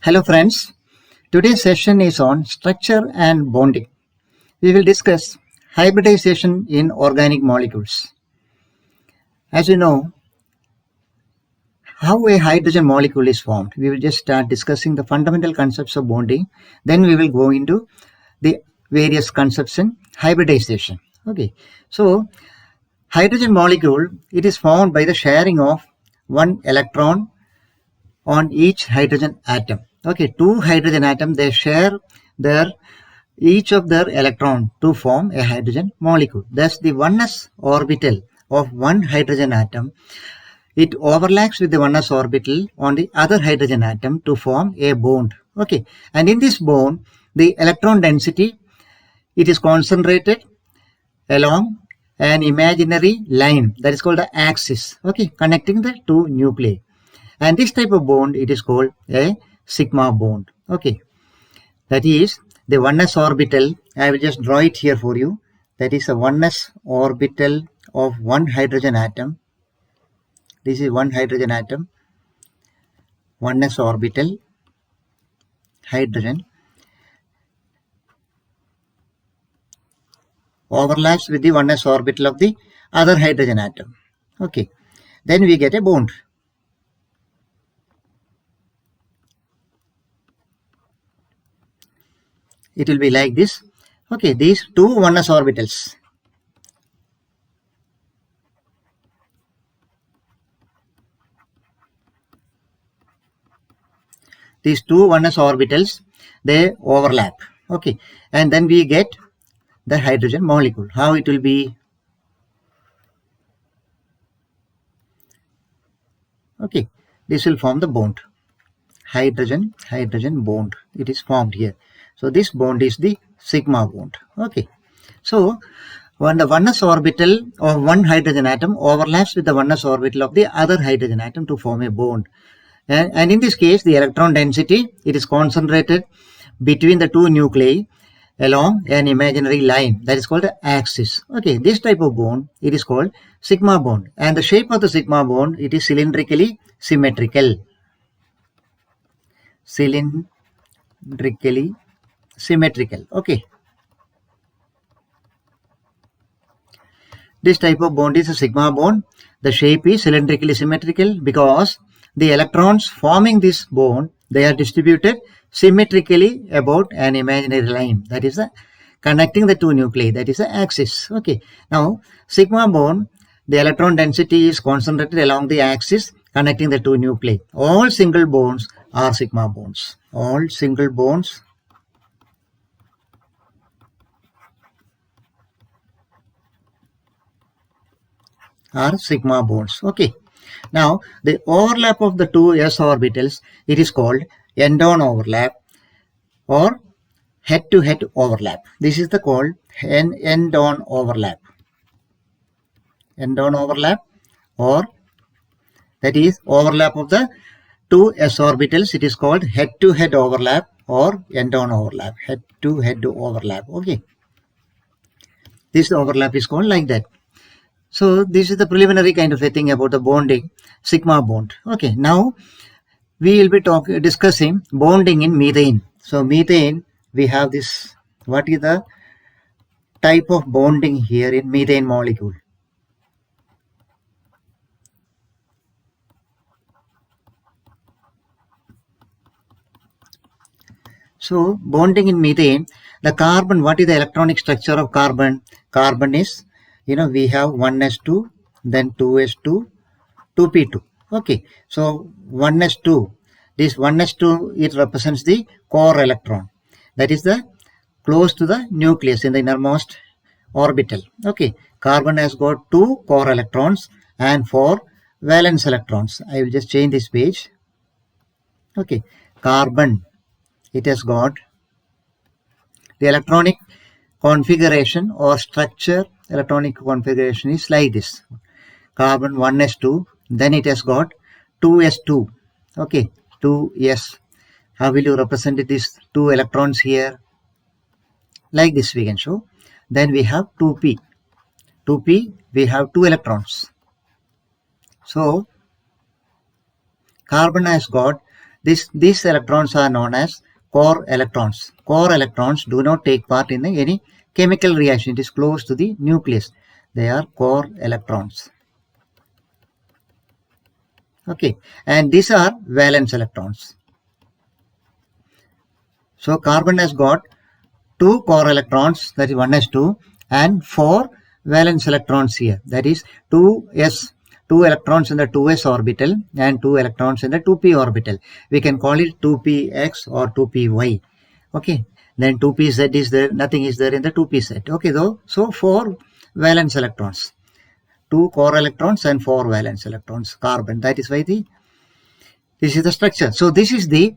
Hello friends, today's session is on structure and bonding. We will discuss hybridization in organic molecules. As you know, how a hydrogen molecule is formed. We will just start discussing the fundamental concepts of bonding. Then we will go into the various concepts in hybridization. Okay, so hydrogen molecule, it is formed by the sharing of one electron on each hydrogen atom. Okay, two hydrogen atoms, they share their each of their electron to form a hydrogen molecule. Thus, the oneness orbital of one hydrogen atom, it overlaps with the oneness orbital on the other hydrogen atom to form a bond. Okay, and in this bond, the electron density, it is concentrated along an imaginary line that is called the axis. Okay, connecting the two nuclei. And this type of bond, it is called a sigma bond. Okay, that is the oneness orbital. I will just draw it here for you. That is a oneness orbital of one hydrogen atom. This is one hydrogen atom. Oneness orbital, hydrogen, overlaps with the oneness orbital of the other hydrogen atom. Okay, then we get a bond. It will be like this. Okay, these two oneness orbitals. These two oneness orbitals, they overlap. Okay, and then we get the hydrogen molecule. How it will be? Okay, this will form the bond. Hydrogen bond. It is formed here. So this bond is the sigma bond. Okay, so when the oneness orbital of one hydrogen atom overlaps with the oneness orbital of the other hydrogen atom to form a bond, and in this case the electron density, it is concentrated between the two nuclei along an imaginary line that is called the axis. Okay, this type of bond, it is called sigma bond, and the shape of the sigma bond, it is cylindrically symmetrical. Cylindrically symmetrical. Okay, this type of bond is a sigma bond. The shape is cylindrically symmetrical because the electrons forming this bond, they are distributed symmetrically about an imaginary line, that is connecting the two nuclei, that is the axis. Okay, now sigma bond, the electron density is concentrated along the axis connecting the two nuclei. All single bonds are sigma bonds. All single bonds are sigma bonds. Okay, now the overlap of the two s orbitals, it is called end-on overlap or head-to-head overlap. This is the called end-on overlap. End-on overlap, or that is overlap of the two s orbitals, it is called head-to-head overlap or end-on overlap. Head-to-head overlap. Okay, this overlap is called like that. So this is the preliminary kind of a thing about the bonding, sigma bond. Okay, now we will be discussing bonding in methane. So methane, we have this, what is the type of bonding here in methane molecule? So bonding in methane, the carbon, what is the electronic structure of carbon? Carbon is, we have 1s2, then 2s2, 2p2. Okay, so 1s2, this 1s2, it represents the core electron. That is the close to the nucleus in the innermost orbital. Okay, carbon has got two core electrons and four valence electrons. I will just change this page. Okay, carbon, it has got the electronic configuration or structure. Electronic configuration is like this. Carbon 1s2, then it has got 2s2. Okay, 2s. How will you represent these two electrons here? Like this we can show. Then we have 2p. 2p, we have two electrons. So carbon has got these electrons are known as core electrons. Core electrons do not take part in any chemical reaction. It is close to the nucleus. They are core electrons. Okay, and these are valence electrons. So carbon has got 2 core electrons, that is 1s2, and 4 valence electrons here. That is 2s, 2 electrons in the 2s orbital and 2 electrons in the 2p orbital. We can call it 2px or 2py. Okay, then 2pz is there, nothing is there in the 2pz. Okay, though, so 4 valence electrons, 2 core electrons and 4 valence electrons, carbon. That is why this is the structure. So this is the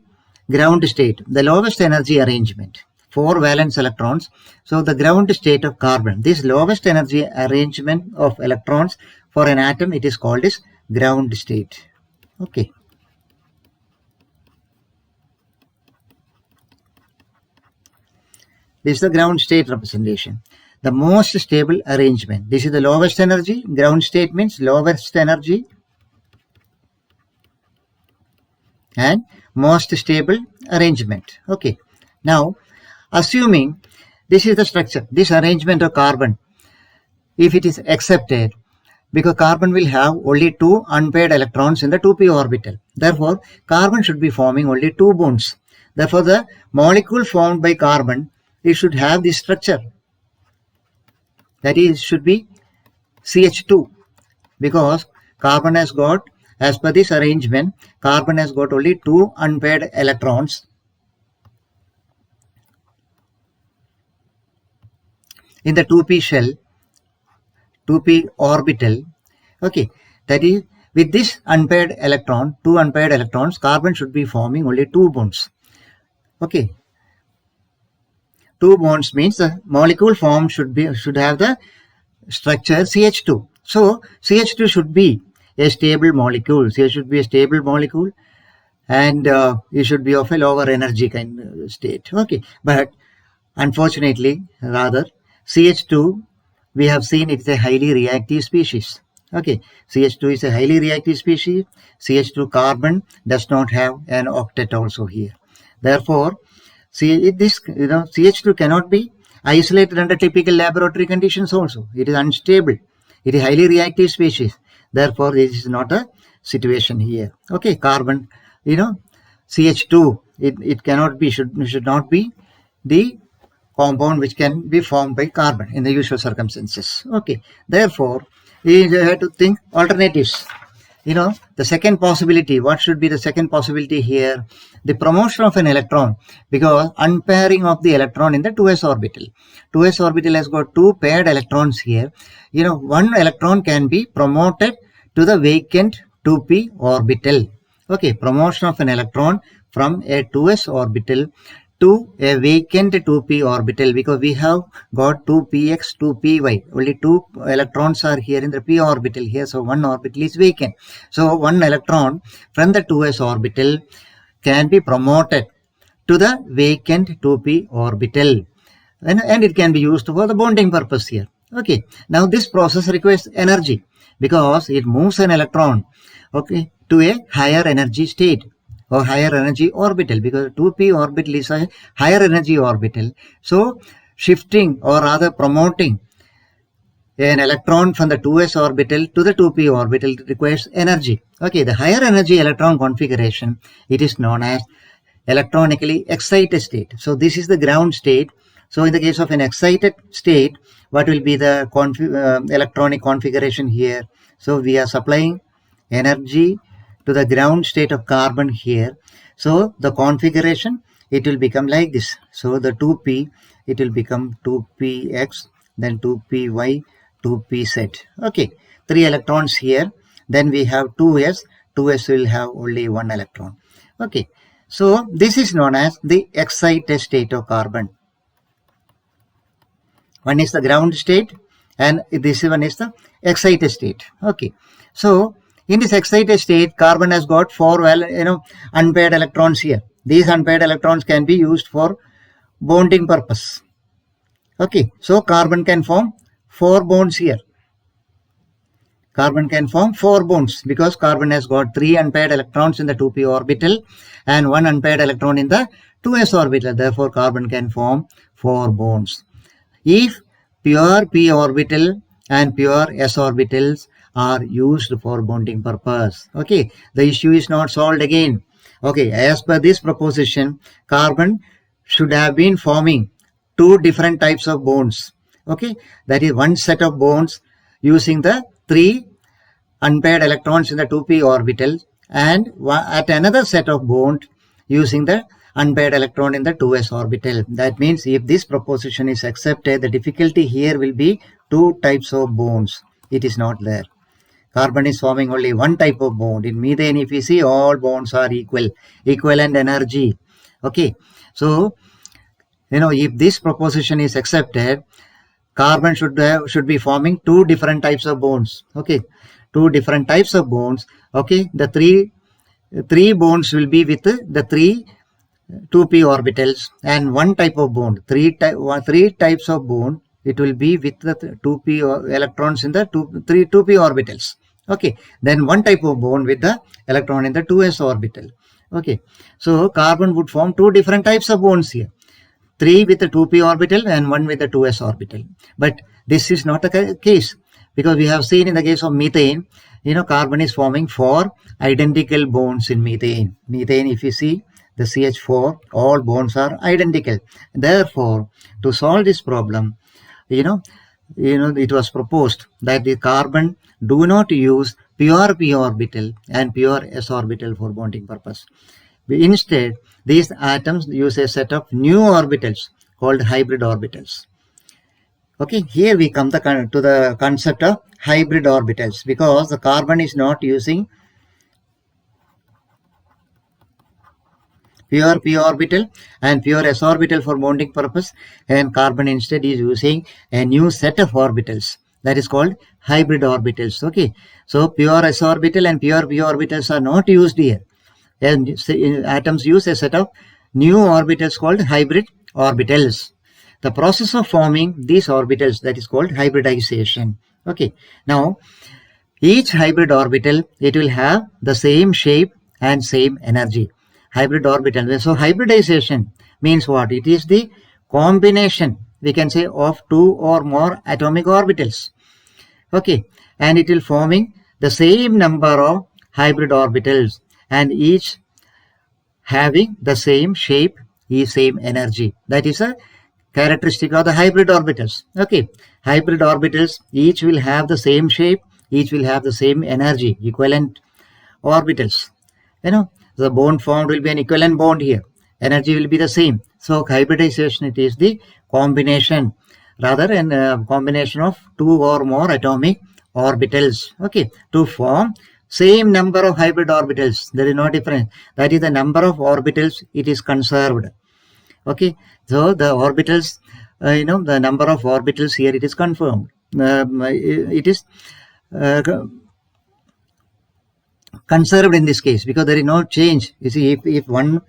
ground state, the lowest energy arrangement. 4 valence electrons. So the ground state of carbon, this lowest energy arrangement of electrons for an atom, it is called as ground state. Okay. This is the ground state representation. The most stable arrangement. This is the lowest energy. Ground state means lowest energy and most stable arrangement. Okay. Now, assuming this is the structure, this arrangement of carbon, if it is accepted, because carbon will have only 2 unpaired electrons in the 2p orbital. Therefore, carbon should be forming only 2 bonds. Therefore, the molecule formed by carbon, it should have this structure. That is, should be CH2, because carbon has got, as per this arrangement, carbon has got only 2 unpaired electrons in the 2p shell, 2p orbital. Okay, that is, with this unpaired electron, 2 unpaired electrons, carbon should be forming only 2 bonds. Okay, 2 bonds means the molecule form should have the structure CH2. So CH2 should be a stable molecule. CH should be a stable molecule, and it should be of a lower energy kind of state. Okay, but unfortunately, rather, CH2, we have seen it's a highly reactive species. Okay, CH2 is a highly reactive species. CH2 carbon does not have an octet also here. Therefore, CH2 cannot be isolated under typical laboratory conditions also. It is unstable. It is highly reactive species. Therefore, this is not a situation here. Okay, carbon, CH2, it cannot be, should not be the compound which can be formed by carbon in the usual circumstances. Okay, therefore, we have to think alternatives. The second possibility, what should be the second possibility here? The promotion of an electron, because unpairing of the electron in the 2s orbital. 2s orbital has got 2 paired electrons here. One electron can be promoted to the vacant 2p orbital. Okay, promotion of an electron from a 2s orbital to a vacant 2p orbital, because we have got 2px, 2py. Only 2 electrons are here in the p orbital here, so one orbital is vacant. So one electron from the 2s orbital can be promoted to the vacant 2p orbital, and it can be used for the bonding purpose here. Okay, now this process requires energy, because it moves an electron, okay, to a higher energy state or higher energy orbital, because 2p orbital is a higher energy orbital. So shifting, or rather promoting an electron from the 2s orbital to the 2p orbital requires energy. Okay, the higher energy electron configuration, it is known as electronically excited state. So this is the ground state. So in the case of an excited state, what will be the electronic configuration here? So we are supplying energy to the ground state of carbon here. So the configuration, it will become like this. So the 2p, it will become 2px, then 2py, 2pz. Okay, 3 electrons here. Then we have 2s. 2s will have only 1 electron. Okay, so this is known as the excited state of carbon. One is the ground state, and this one is the excited state. Okay, so in this excited state, carbon has got 4 unpaired electrons here. These unpaired electrons can be used for bonding purpose. Okay, so carbon can form 4 bonds here. Carbon can form 4 bonds because carbon has got 3 unpaired electrons in the 2p orbital and 1 unpaired electron in the 2s orbital. Therefore, carbon can form 4 bonds. If pure p orbital and pure s orbitals are used for bonding purpose, okay, the issue is not solved again. Okay, as per this proposition, carbon should have been forming 2 different types of bonds. Okay, that is one set of bonds using the 3 unpaired electrons in the 2p orbital and at another set of bond using the unpaired electron in the 2s orbital. That means if this proposition is accepted, the difficulty here will be 2 types of bonds. It is not there. Carbon is forming only one type of bond. In methane, if you see, all bonds are equivalent energy. Okay, so if this proposition is accepted, carbon should be forming 2 different types of bonds. Okay, 2 different types of bonds. Okay, the three bonds will be with the 3 2p orbitals and one type of bond. Three types of bond. It will be with the 2p electrons in the 2p orbitals. Okay, then one type of bond with the electron in the 2s orbital. Okay, so carbon would form 2 different types of bonds here. 3 with the 2p orbital and 1 with the 2s orbital. But this is not the case because we have seen in the case of methane, carbon is forming 4 identical bonds in methane. Methane, if you see the CH4, all bonds are identical. Therefore, to solve this problem, it was proposed that the carbon do not use pure p orbital and pure s orbital for bonding purpose. Instead, these atoms use a set of new orbitals called hybrid orbitals. Okay, here we come to the concept of hybrid orbitals because the carbon is not using pure p orbital and pure s orbital for bonding purpose, and carbon instead is using a new set of orbitals that is called hybrid orbitals. Okay, so pure s orbital and pure p orbitals are not used here, and atoms use a set of new orbitals called hybrid orbitals. The process of forming these orbitals, that is called hybridization. Okay, now each hybrid orbital, it will have the same shape and same energy. Hybrid orbital. So hybridization means what? It is the combination, we can say, of 2 or more atomic orbitals. Okay, and it will forming the same number of hybrid orbitals and each having the same shape, same energy. That is a characteristic of the hybrid orbitals. Okay, hybrid orbitals each will have the same shape, each will have the same energy, equivalent orbitals. The bond formed will be an equivalent bond here. Energy will be the same. So hybridization, it is the combination, rather a combination of 2 or more atomic orbitals. Okay, to form same number of hybrid orbitals. There is no difference. That is the number of orbitals it is conserved. Okay, so the orbitals, the number of orbitals here, it is confirmed. It is conserved in this case because there is no change. You see, if one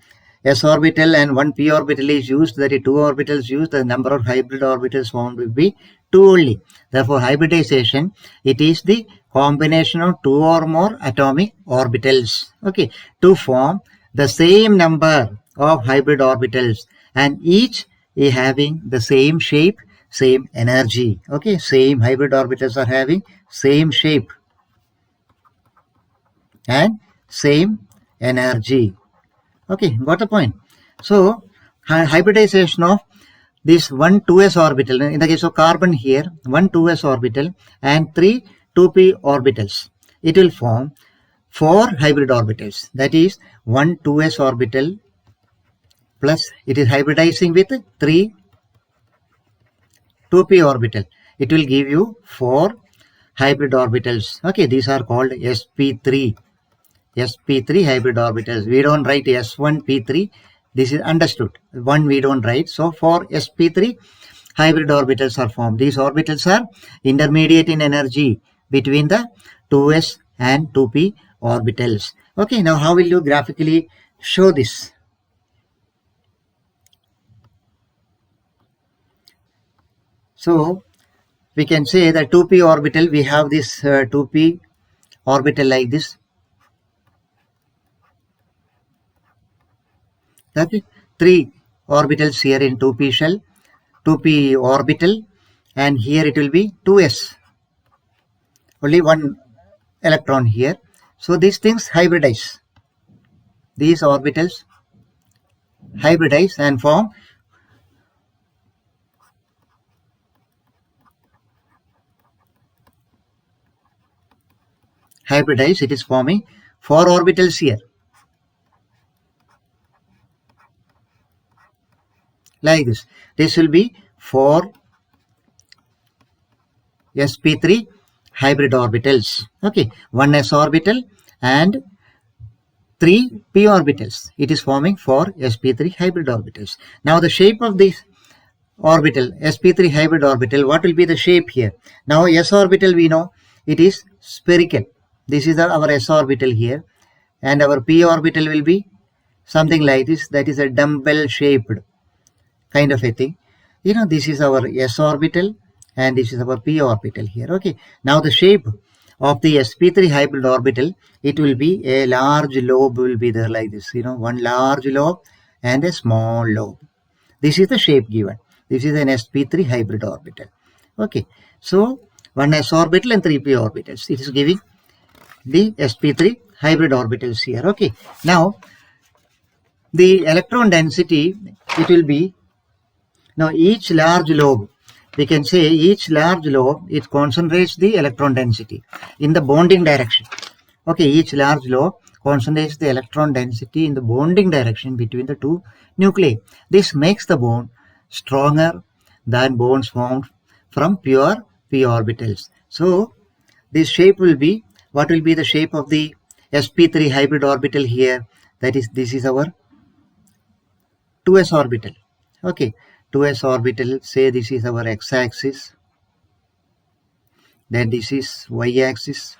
s orbital and one p orbital is used, that is 2 orbitals used, the number of hybrid orbitals formed will be 2 only. Therefore, hybridization, it is the combination of 2 or more atomic orbitals, okay, to form the same number of hybrid orbitals and each is having the same shape, same energy. Okay, same hybrid orbitals are having same shape and same energy. Okay, got the point. So hybridization of this 1 2s orbital, in the case of carbon here, 1 2s orbital and 3 2p orbitals, it will form 4 hybrid orbitals. That is 1 2s orbital plus it is hybridizing with 3 2p orbital. It will give you 4 hybrid orbitals. Okay, these are called sp3. sp3 hybrid orbitals. We don't write s1 p3. This is understood. 1 we don't write. So for sp3, hybrid orbitals are formed. These orbitals are intermediate in energy between the 2s and 2p orbitals. Okay, now how will you graphically show this? So we can say that 2p orbital, we have this 2p orbital like this. Okay, 3 orbitals here in 2p shell, 2p orbital, and here it will be 2s, only one electron here. So these things hybridize, these orbitals hybridize and form it is forming 4 orbitals here like this. This will be 4 sp3 hybrid orbitals. Okay, 1 s orbital and 3 p orbitals. It is forming 4 sp3 hybrid orbitals. Now the shape of this orbital, sp3 hybrid orbital, what will be the shape here? Now s orbital, we know it is spherical. This is our s orbital here, and our p orbital will be something like this, that is a dumbbell shaped kind of a thing. You know, this is our s orbital and this is our p orbital here. Okay, now the shape of the sp3 hybrid orbital, it will be a large lobe will be there like this, you know, one large lobe and a small lobe. This is the shape given. This is an sp3 hybrid orbital. Okay, so 1 s orbital and 3 p orbitals, it is giving the sp3 hybrid orbitals here. Okay, now the electron density, it will be, now each large lobe, we can say each large lobe, it concentrates the electron density in the bonding direction. Okay, each large lobe concentrates the electron density in the bonding direction between the two nuclei. This makes the bond stronger than bonds formed from pure p orbitals. So this shape will be, what will be the shape of the sp3 hybrid orbital here? That is, this is our 2s orbital. Okay, 2s orbital, say this is our x-axis, then this is y-axis,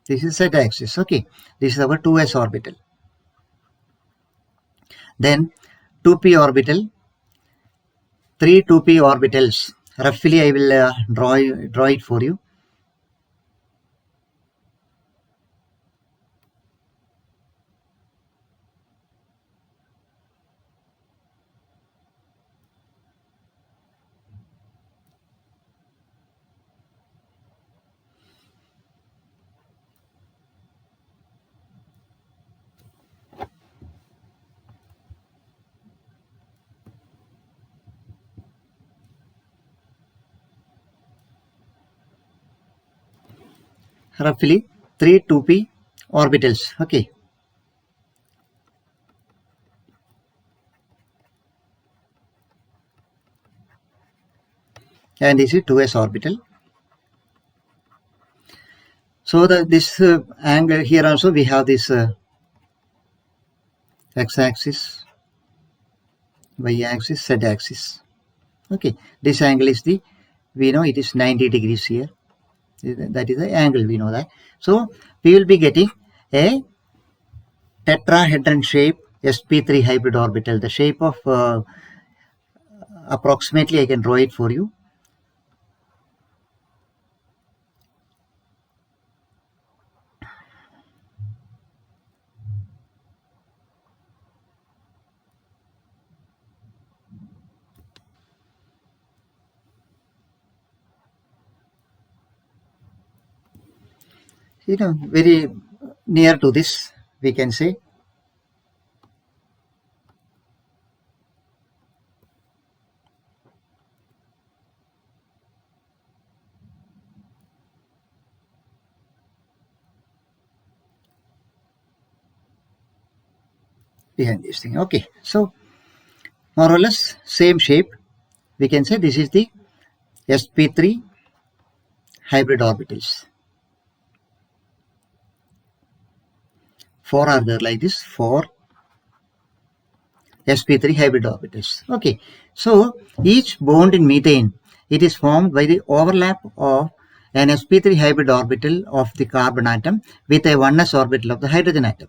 this is z-axis. Okay, this is our 2s orbital. Then 2p orbital, 3 2p orbitals. Roughly I will draw it for you. Roughly 3 2p orbitals. Okay, and this is 2s orbital. So this angle here also, we have this x-axis, y-axis, z-axis. Okay, this angle is the, we know it is 90 degrees here. That is the angle, we know that. So we will be getting a tetrahedron shape sp3 hybrid orbital. The shape of approximately I can draw it for you. You know, very near to this, we can say. Behind this thing. Okay, so more or less same shape, we can say this is the sp3 hybrid orbitals. 4 are there like this, 4 sp3 hybrid orbitals. Okay, so each bond in methane, it is formed by the overlap of an sp3 hybrid orbital of the carbon atom with a 1s orbital of the hydrogen atom.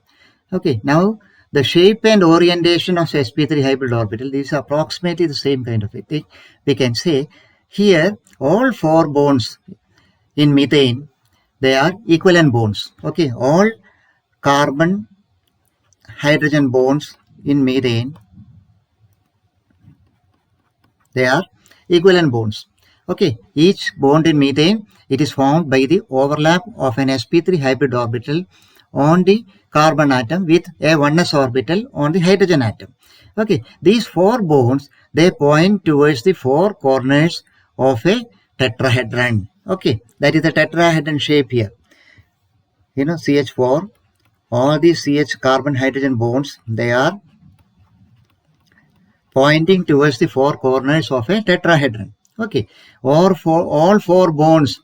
Okay, now the shape and orientation of sp3 hybrid orbital, this is approximately the same kind of a thing. We can say here all 4 bonds in methane, they are equivalent bonds. Okay, all carbon hydrogen bonds in methane, they are equivalent bonds. Okay, each bond in methane, it is formed by the overlap of an sp3 hybrid orbital on the carbon atom with a 1s orbital on the hydrogen atom. Okay, these 4 bonds, they point towards the 4 corners of a tetrahedron. Okay, that is the tetrahedron shape here. You know, CH4, all these CH carbon hydrogen bonds, they are pointing towards the 4 corners of a tetrahedron. Okay, or for all 4 bonds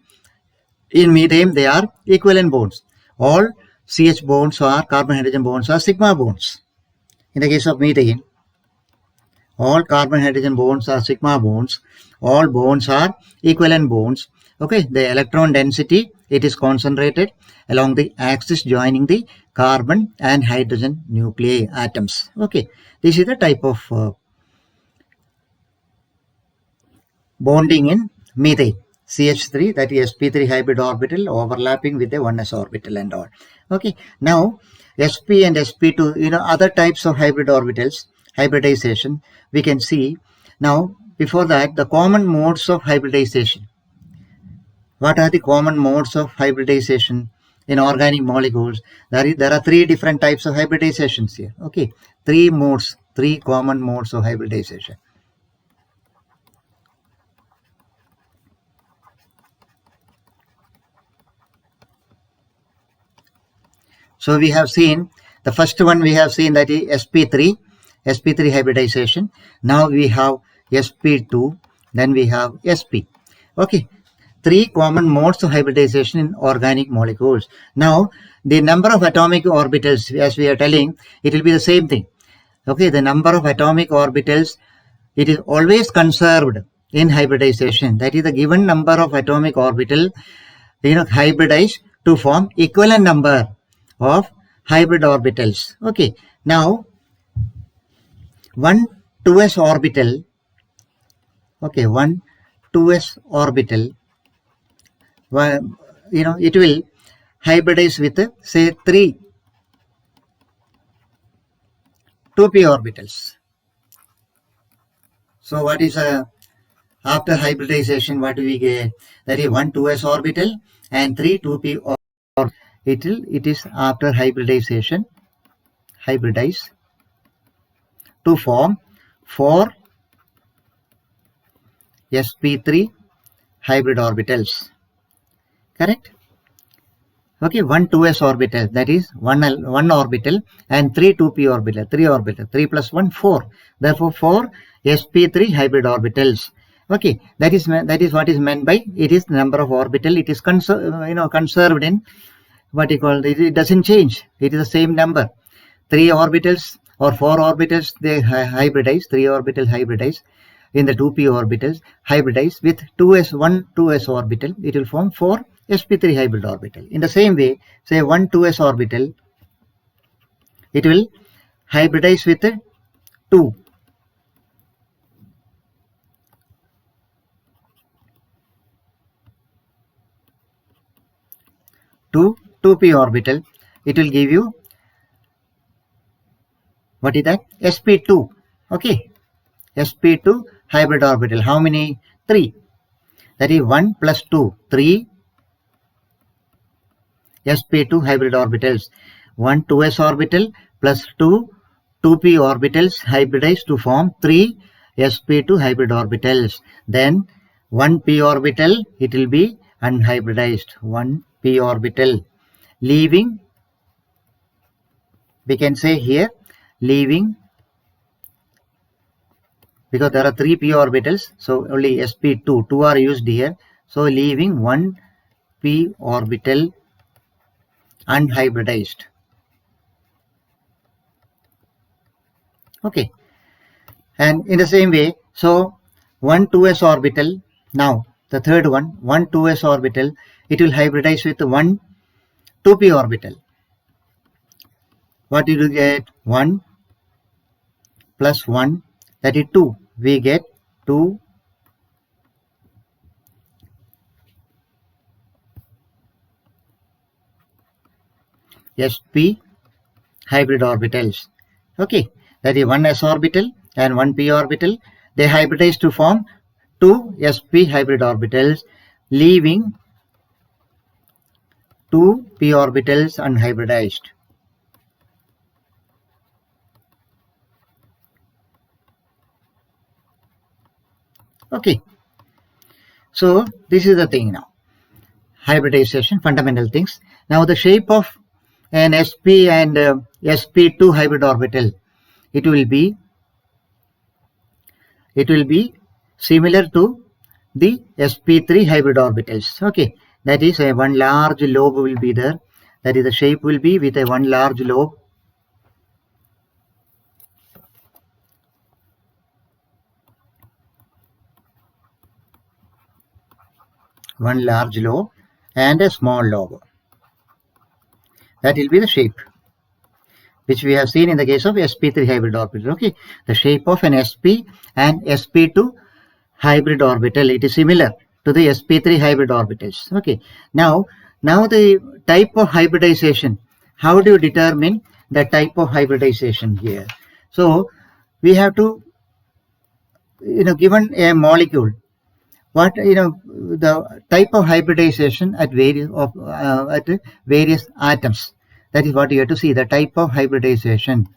in methane, they are equivalent bonds. All CH bonds or carbon hydrogen bonds are sigma bonds. In the case of methane, all carbon hydrogen bonds are sigma bonds. All bonds are equivalent bonds. Okay, the electron density, it is concentrated along the axis joining the carbon and hydrogen nuclei atoms. Okay, this is the type of bonding in methane. CH3, that is sp3 hybrid orbital overlapping with a 1s orbital and all. Okay, now sp and sp2, you know, other types of hybrid orbitals, hybridization, we can see. Now, before that, the common modes of hybridization. What are the common modes of hybridization in organic molecules? There are 3 different types of hybridizations here. Okay, 3 modes, 3 common modes of hybridization. So we have seen the first one, we have seen that is sp3 hybridization. Now we have sp2, then we have sp. Okay, 3 common modes of hybridization in organic molecules. Now the number of atomic orbitals, as we are telling, it will be the same thing. Okay, the number of atomic orbitals, it is always conserved in hybridization. That is the given number of atomic orbital, you know, hybridized to form equivalent number of hybrid orbitals. Okay, now one 2s orbital, okay, one 2s orbital, you know, it will hybridize with say 3 2p orbitals. So what is after hybridization, what do we get? That is one 2s orbital and 3 2p orbitals. It is after hybridization, hybridize to form 4 sp3 hybrid orbitals. Correct? Okay, one 2s orbital, that is one orbital, and 3 2p orbital, 3 plus 1 4. Therefore 4 sp3 hybrid orbitals. Okay, that is what is meant by it is the number of orbital. It is conserved in what you call it doesn't change. It is the same number. 3 orbitals or 4 orbitals, they hybridize. 3 orbitals hybridize in the 2p orbitals, hybridize with 2s orbital. It will form 4 sp3 hybrid orbital. In the same way, say one 2s orbital, it will hybridize with 2 2p orbital. It will give you, what is that? sp2. Okay, sp2 hybrid orbital. How many? 3. That is 1 plus 2, 3 sp2 hybrid orbitals. 1 2s orbital plus 2 2p orbitals hybridize to form 3 sp2 hybrid orbitals. Then 1 p orbital, it will be unhybridized. 1 p orbital, leaving, we can say here, leaving, because there are 3 p orbitals, so only sp2, 2 are used here. So leaving 1 p orbital unhybridized. Okay, and in the same way, so 1 2s orbital, now the third one, 1 2s orbital, it will hybridize with 1 2p orbital. What did you get? 1 plus 1, that is 2. We get 2 sp hybrid orbitals. Okay, that is 1 s orbital and 1 p orbital. They hybridize to form 2 sp hybrid orbitals, leaving 2 p orbitals unhybridized. Okay, so this is the thing now. Hybridization, fundamental things. Now the shape of an sp and sp2 hybrid orbital, it will be similar to the sp3 hybrid orbitals. Okay, that is one large lobe will be there. That is the shape will be with a one large lobe. One large lobe and a small lobe. That will be the shape which we have seen in the case of sp3 hybrid orbital. Okay, the shape of an sp and sp2 hybrid orbital, it is similar to the sp3 hybrid orbitals. Okay, now the type of hybridization. How do you determine the type of hybridization here? So we have to, given a molecule, what the type of hybridization at various atoms. That is what you have to see, the type of hybridization.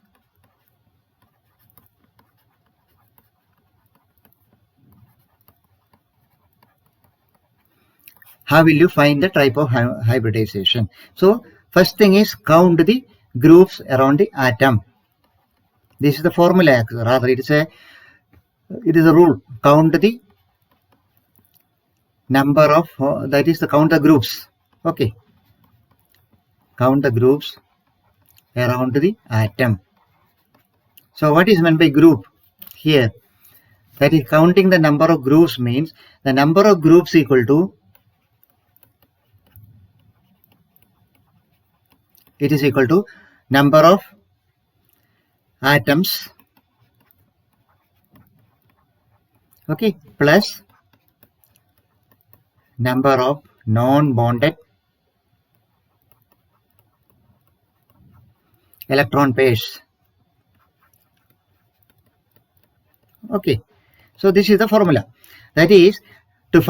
How will you find the type of hybridization? So first thing is count the groups around the atom. This is the formula, rather it is a rule. Count the number of, that is the count the groups. Okay, count the groups around the atom. So what is meant by group here? That is counting the number of groups means the number of groups equal to, it is equal to number of atoms, okay, plus number of non-bonded electron pairs. Okay, so this is the formula. That is to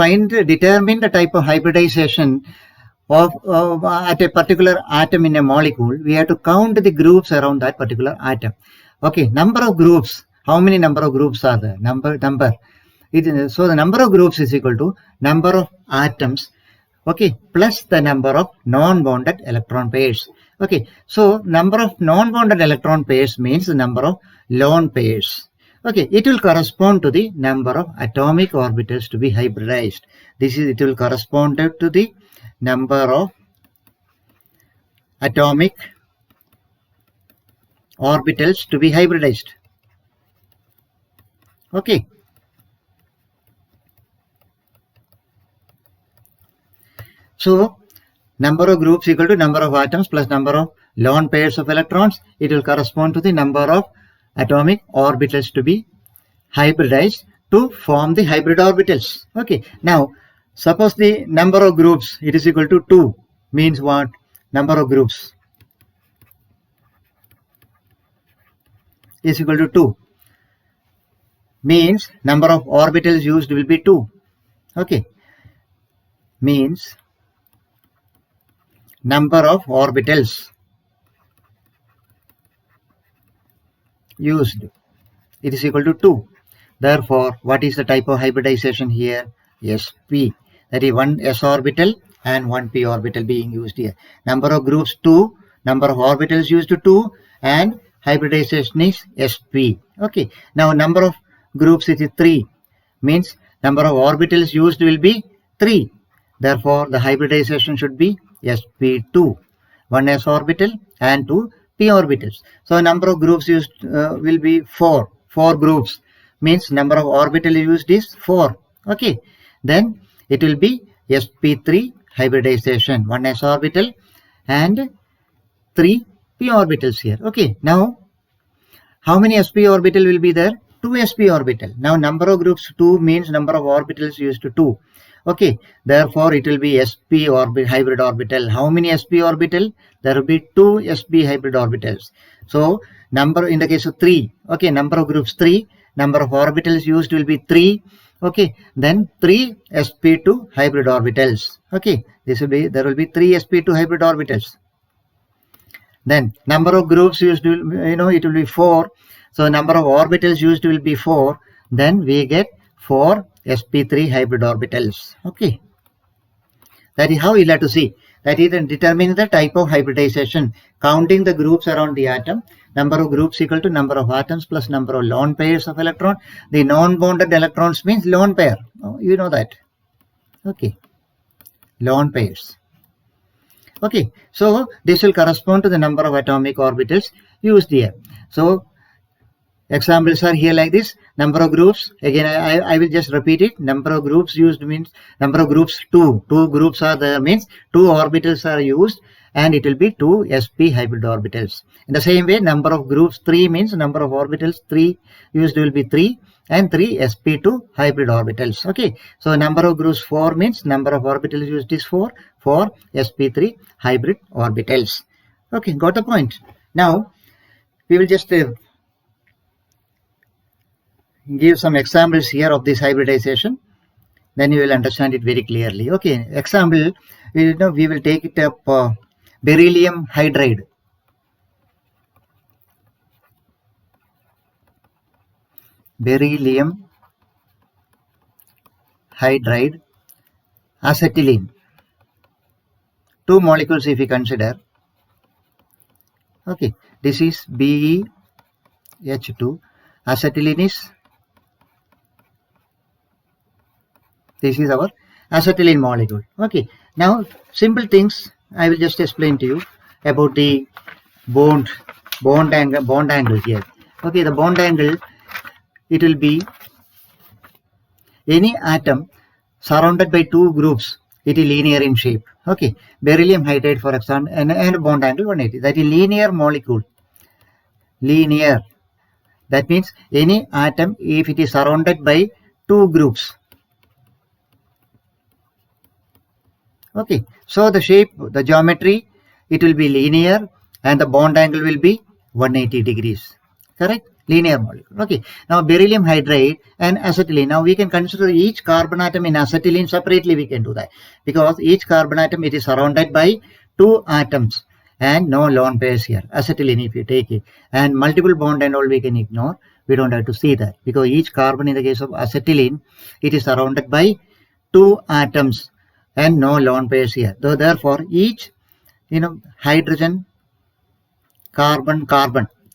determine the type of hybridization of at a particular atom in a molecule. We have to count the groups around that particular atom. Okay, number of groups. How many number of groups are there? Number. So the number of groups is equal to number of atoms, okay, plus the number of non-bonded electron pairs. Okay, so number of non-bonded electron pairs means the number of lone pairs. Okay, it will correspond to the number of atomic orbitals to be hybridized. It will correspond to the number of atomic orbitals to be hybridized. Okay. So number of groups equal to number of atoms plus number of lone pairs of electrons. It will correspond to the number of atomic orbitals to be hybridized to form the hybrid orbitals. Okay. Now suppose the number of groups, it is equal to 2. Means what? Number of groups is equal to 2. Means number of orbitals used will be 2. Okay. Means number of orbitals used, it is equal to 2. Therefore, what is the type of hybridization here? sp. That is 1 s orbital and 1 p orbital being used here. Number of groups 2, number of orbitals used to 2, and hybridization is sp. Okay. Now number of groups is 3. Means number of orbitals used will be 3. Therefore, the hybridization should be sp2, 1 s orbital and 2 p orbitals. So number of groups used will be 4. 4 groups means number of orbital used is 4. Okay. Then it will be sp3 hybridization, 1s orbital and 3 p orbitals here. Okay. Now How many sp orbital will be there? 2 sp orbital. Now number of groups 2 means number of orbitals used to 2. Okay, therefore it will be sp hybrid orbital. How many sp orbital? There will be 2 sp hybrid orbitals. So number in the case of 3, okay, number of groups 3, number of orbitals used will be 3. Okay, then 3 sp2 hybrid orbitals. Okay, there will be 3 sp2 hybrid orbitals. Then number of groups used will, it will be 4. So number of orbitals used will be 4. Then we get 4 sp3 hybrid orbitals. Okay, that is how we'll have to see. That is determining the type of hybridization, counting the groups around the atom. Number of groups equal to number of atoms plus number of lone pairs of electron. The non-bonded electrons means lone pair. Oh, you know that. Okay, lone pairs. Okay, so this will correspond to the number of atomic orbitals used here. So examples are here like this. Number of groups, again I will just repeat it. Number of groups used means number of groups 2. 2 groups are there means 2 orbitals are used, and it will be 2 sp hybrid orbitals. In the same way, number of groups 3 means number of orbitals 3 used will be 3 and 3 sp2 hybrid orbitals. Okay, so number of groups 4 means number of orbitals used is 4 sp3 hybrid orbitals. Okay, got the point. Now we will just give some examples here of this hybridization, then you will understand it very clearly. Okay, example, we will take it up beryllium hydride. Beryllium hydride, acetylene. 2 molecules if we consider. Okay, this is BeH2, acetylene is, this is our acetylene molecule. Okay, now simple things I will just explain to you about the bond angle here. Okay, the bond angle, it will be any atom surrounded by 2 groups, it is linear in shape. Okay, beryllium hydride for example, and bond angle 180, that is linear molecule. Linear, that means any atom if it is surrounded by 2 groups. Okay, so the shape, the geometry, it will be linear and the bond angle will be 180 degrees. Correct? Linear molecule. Okay, now beryllium hydride and acetylene. Now we can consider each carbon atom in acetylene separately. We can do that because each carbon atom, it is surrounded by 2 atoms and no lone pairs here. Acetylene, if you take it, and multiple bond and all we can ignore. We don't have to see that because each carbon in the case of acetylene, it is surrounded by 2 atoms and no lone pairs here. So therefore each hydrogen carbon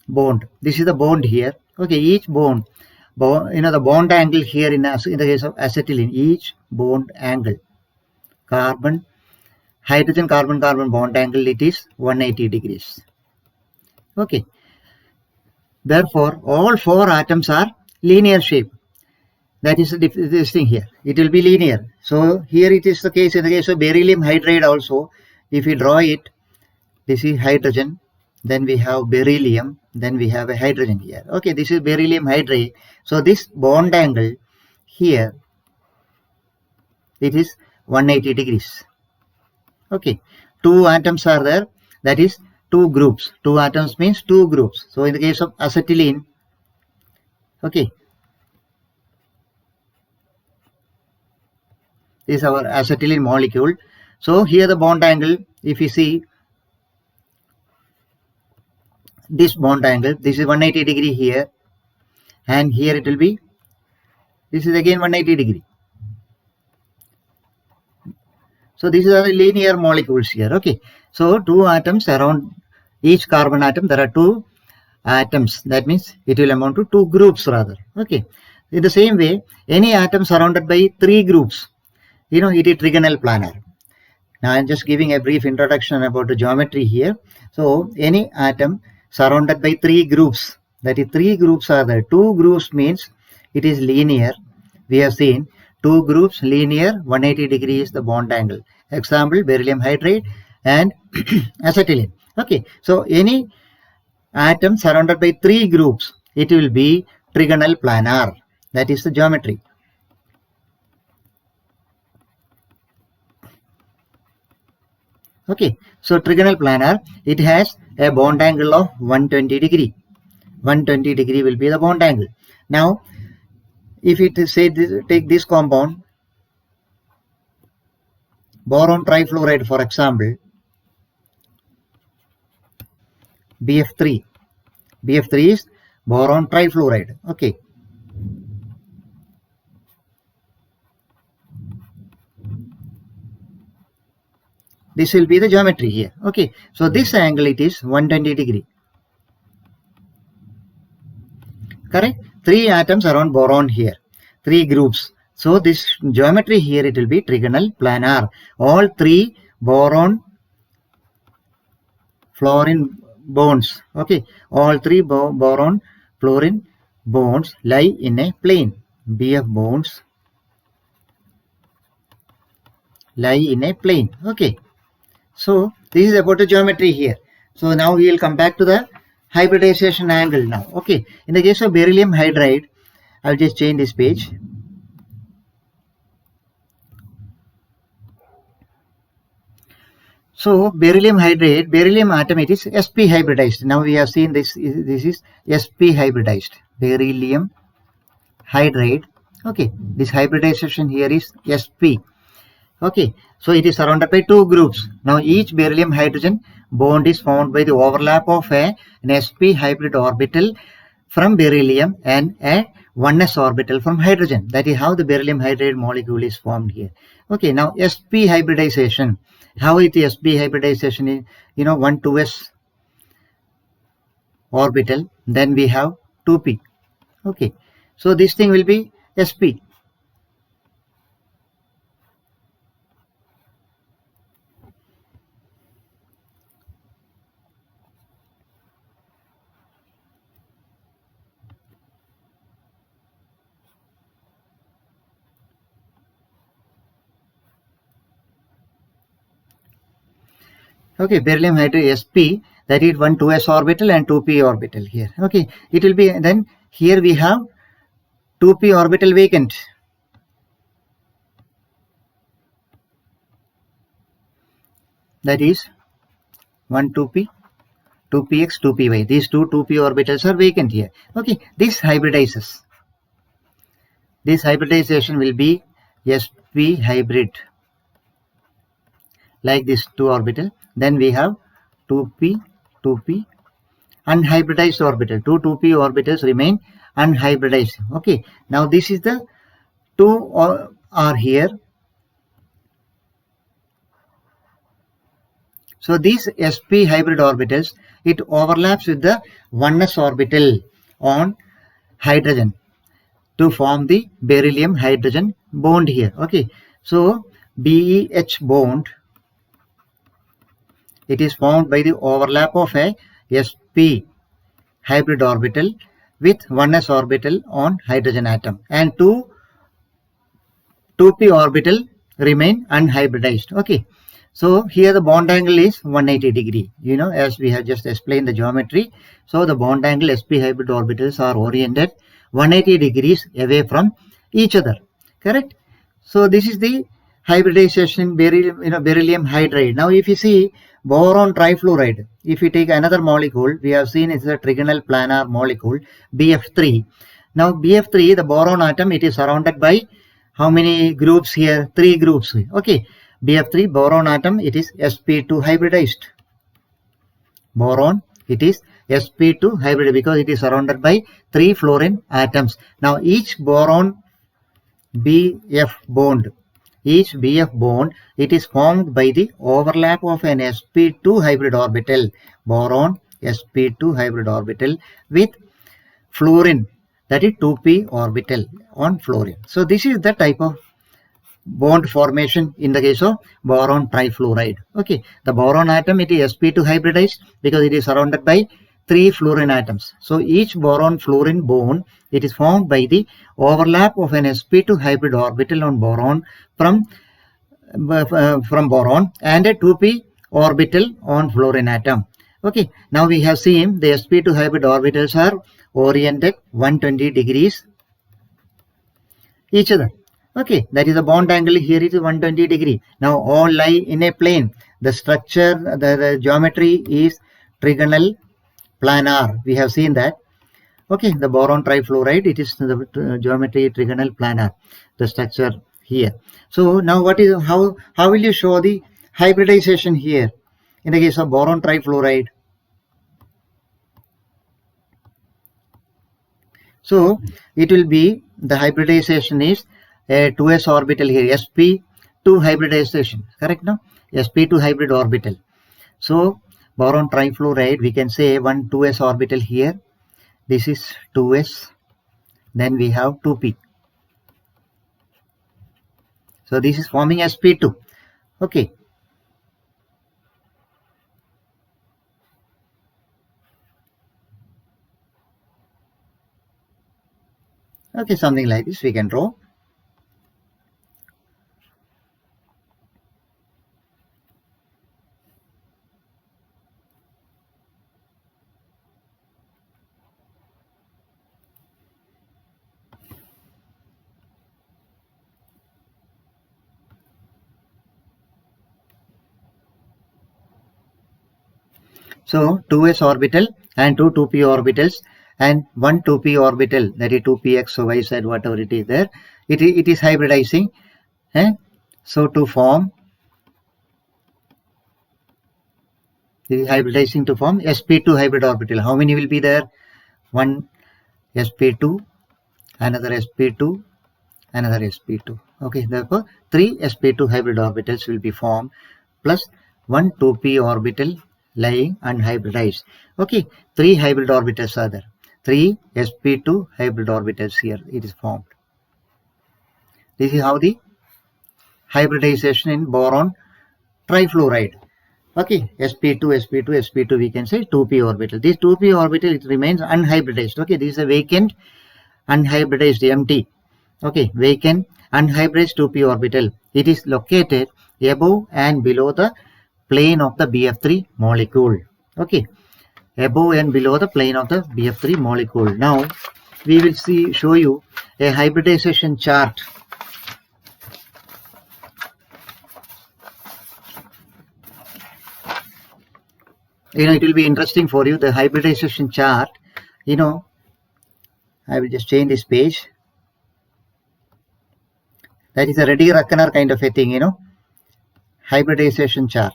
bond, this is the bond here. Okay, each bond the bond angle here in the case of acetylene, each bond angle, hydrogen carbon bond angle, it is 180 degrees. Okay, therefore all 4 atoms are linear shape. That is this thing here, it will be linear. So here it is the case in the case of beryllium hydride also. If we draw it, this is hydrogen, then we have beryllium, then we have a hydrogen here. Okay, this is beryllium hydride. So this bond angle here, it is 180 degrees. Okay, 2 atoms are there, that is 2 groups. 2 atoms means 2 groups. So in the case of acetylene, okay, this is our acetylene molecule. So here the bond angle, if you see this bond angle, this is 180 degree here, and here it will be, this is again 180 degree. So these are the linear molecules here. Okay, so 2 atoms around each carbon atom, there are 2 atoms, that means it will amount to 2 groups rather. Okay, in the same way, any atom surrounded by 3 groups, it is trigonal planar. Now I am just giving a brief introduction about the geometry here. So any atom surrounded by 3 groups, that is 3 groups are there. 2 groups means it is linear. We have seen 2 groups linear, 180 degrees the bond angle. Example, beryllium hydride and acetylene. Okay, so any atom surrounded by 3 groups, it will be trigonal planar. That is the geometry. Okay, so trigonal planar, it has a bond angle of 120 degree. 120 degree will be the bond angle. Now, if it is say this, take this compound, boron trifluoride, for example, BF3. BF3 is boron trifluoride. Okay. This will be the geometry here. Okay. So this angle, it is 120 degree. Correct? 3 atoms around boron here. 3 groups. So this geometry here, it will be trigonal planar. All 3 boron fluorine bonds. Okay. All 3 boron fluorine bonds lie in a plane. BF bonds lie in a plane. Okay. So this is about the geometry here. So now we will come back to the hybridization angle now. Okay. In the case of beryllium hydride, I will just change this page. So beryllium hydrate, beryllium atom, it is sp hybridized. Now we have seen this is sp hybridized, beryllium hydride. Okay, this hybridization here is sp. Okay, so it is surrounded by 2 groups. Now each beryllium hydrogen bond is formed by the overlap of an sp hybrid orbital from beryllium and a 1s orbital from hydrogen. That is how the beryllium hydride molecule is formed here. Okay, now sp hybridization. How it is sp hybridization is, 1 2s orbital, then we have 2p. Okay, so this thing will be sp. Okay, beryllium hydride sp, that is 1 2s orbital and 2p orbital here. Okay, it will be, then here we have 2p orbital vacant. That is 1 2p, 2px, 2py. These 2 2p orbitals are vacant here. Okay, this hybridizes. This hybridization will be sp hybrid, like this 2 orbital. Then we have 2p, 2p, unhybridized orbital. 2 2p orbitals remain unhybridized. Okay, now this is the 2 are here. So these sp hybrid orbitals, it overlaps with the 1s orbital on hydrogen to form the beryllium hydrogen bond here. Okay, so BeH bond, it is formed by the overlap of a sp hybrid orbital with 1s orbital on hydrogen atom, and 2p orbital remain unhybridized. Okay, so here the bond angle is 180 degree, as we have just explained the geometry. So the bond angle sp hybrid orbitals are oriented 180 degrees away from each other. Correct? So this is the hybridization beryllium hydride. Now if you see boron trifluoride, if you take another molecule, we have seen it's a trigonal planar molecule, BF3. Now BF3, the boron atom, it is surrounded by how many groups here? 3 groups. Okay, BF3 boron atom, it is sp2 hybridized. Boron, it is sp2 hybrid because it is surrounded by 3 fluorine atoms. Now each boron BF bond, each BF bond, it is formed by the overlap of an sp2 hybrid orbital, boron sp2 hybrid orbital with fluorine, that is 2p orbital on fluorine. So this is the type of bond formation in the case of boron trifluoride. Okay, the boron atom, it is sp2 hybridized because it is surrounded by 3 fluorine atoms. So each boron fluorine bond, it is formed by the overlap of an sp2 hybrid orbital on boron from boron and a 2p orbital on fluorine atom. Okay, now we have seen the sp2 hybrid orbitals are oriented 120 degrees each other. Okay, that is the bond angle here is 120 degree. Now all lie in a plane. The structure, the geometry is trigonal planar. We have seen that. Okay, the boron trifluoride, it is the geometry trigonal planar, the structure here. So now how will you show the hybridization here in the case of boron trifluoride? So it will be the hybridization is a 2s orbital here, sp2 hybridization, correct now? sp2 hybrid orbital. So boron trifluoride, we can say one 2s orbital here. This is 2s, then we have 2p. So this is forming sp2. Okay. Okay, something like this we can draw. So 2s orbital and two 2p orbitals and one 2p orbital, that is 2px, so y z, whatever it is there, it is hybridizing. So to form, it is hybridizing to form sp2 hybrid orbital. How many will be there? One sp2, another sp2, another sp2. Okay, therefore 3 sp2 hybrid orbitals will be formed plus one 2p orbital lying unhybridized. Okay, 3 hybrid orbitals are there. 3 sp2 hybrid orbitals here it is formed. This is how the hybridization in boron trifluoride. Okay, sp2, sp2, sp2, we can say 2p orbital. This 2p orbital, it remains unhybridized. Okay, this is a vacant unhybridized empty. Okay, vacant unhybridized 2p orbital. It is located above and below the plane of the BF3 molecule. Okay, above and below the plane of the BF3 molecule. Now we will show you a hybridization chart. It will be interesting for you, the hybridization chart. I will just change this page. That is a Reddy-Ruckner kind of a thing, hybridization chart.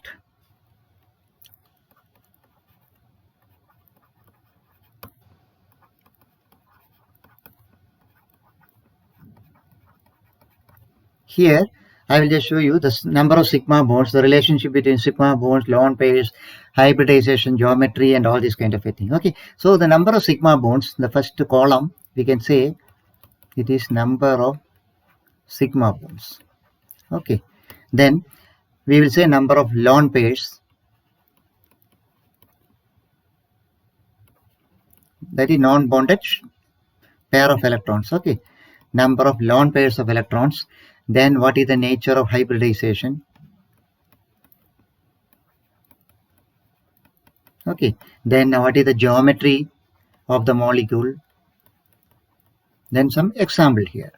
Here, I will just show you the number of sigma bonds, the relationship between sigma bonds, lone pairs, hybridization, geometry, and all this kind of a thing. Okay, so the number of sigma bonds, the first column, we can say it is number of sigma bonds. Okay, then we will say number of lone pairs, that is non-bonded pair of electrons. Okay, number of lone pairs of electrons. Then what is the nature of hybridization? Okay, then what is the geometry of the molecule? Then some example here.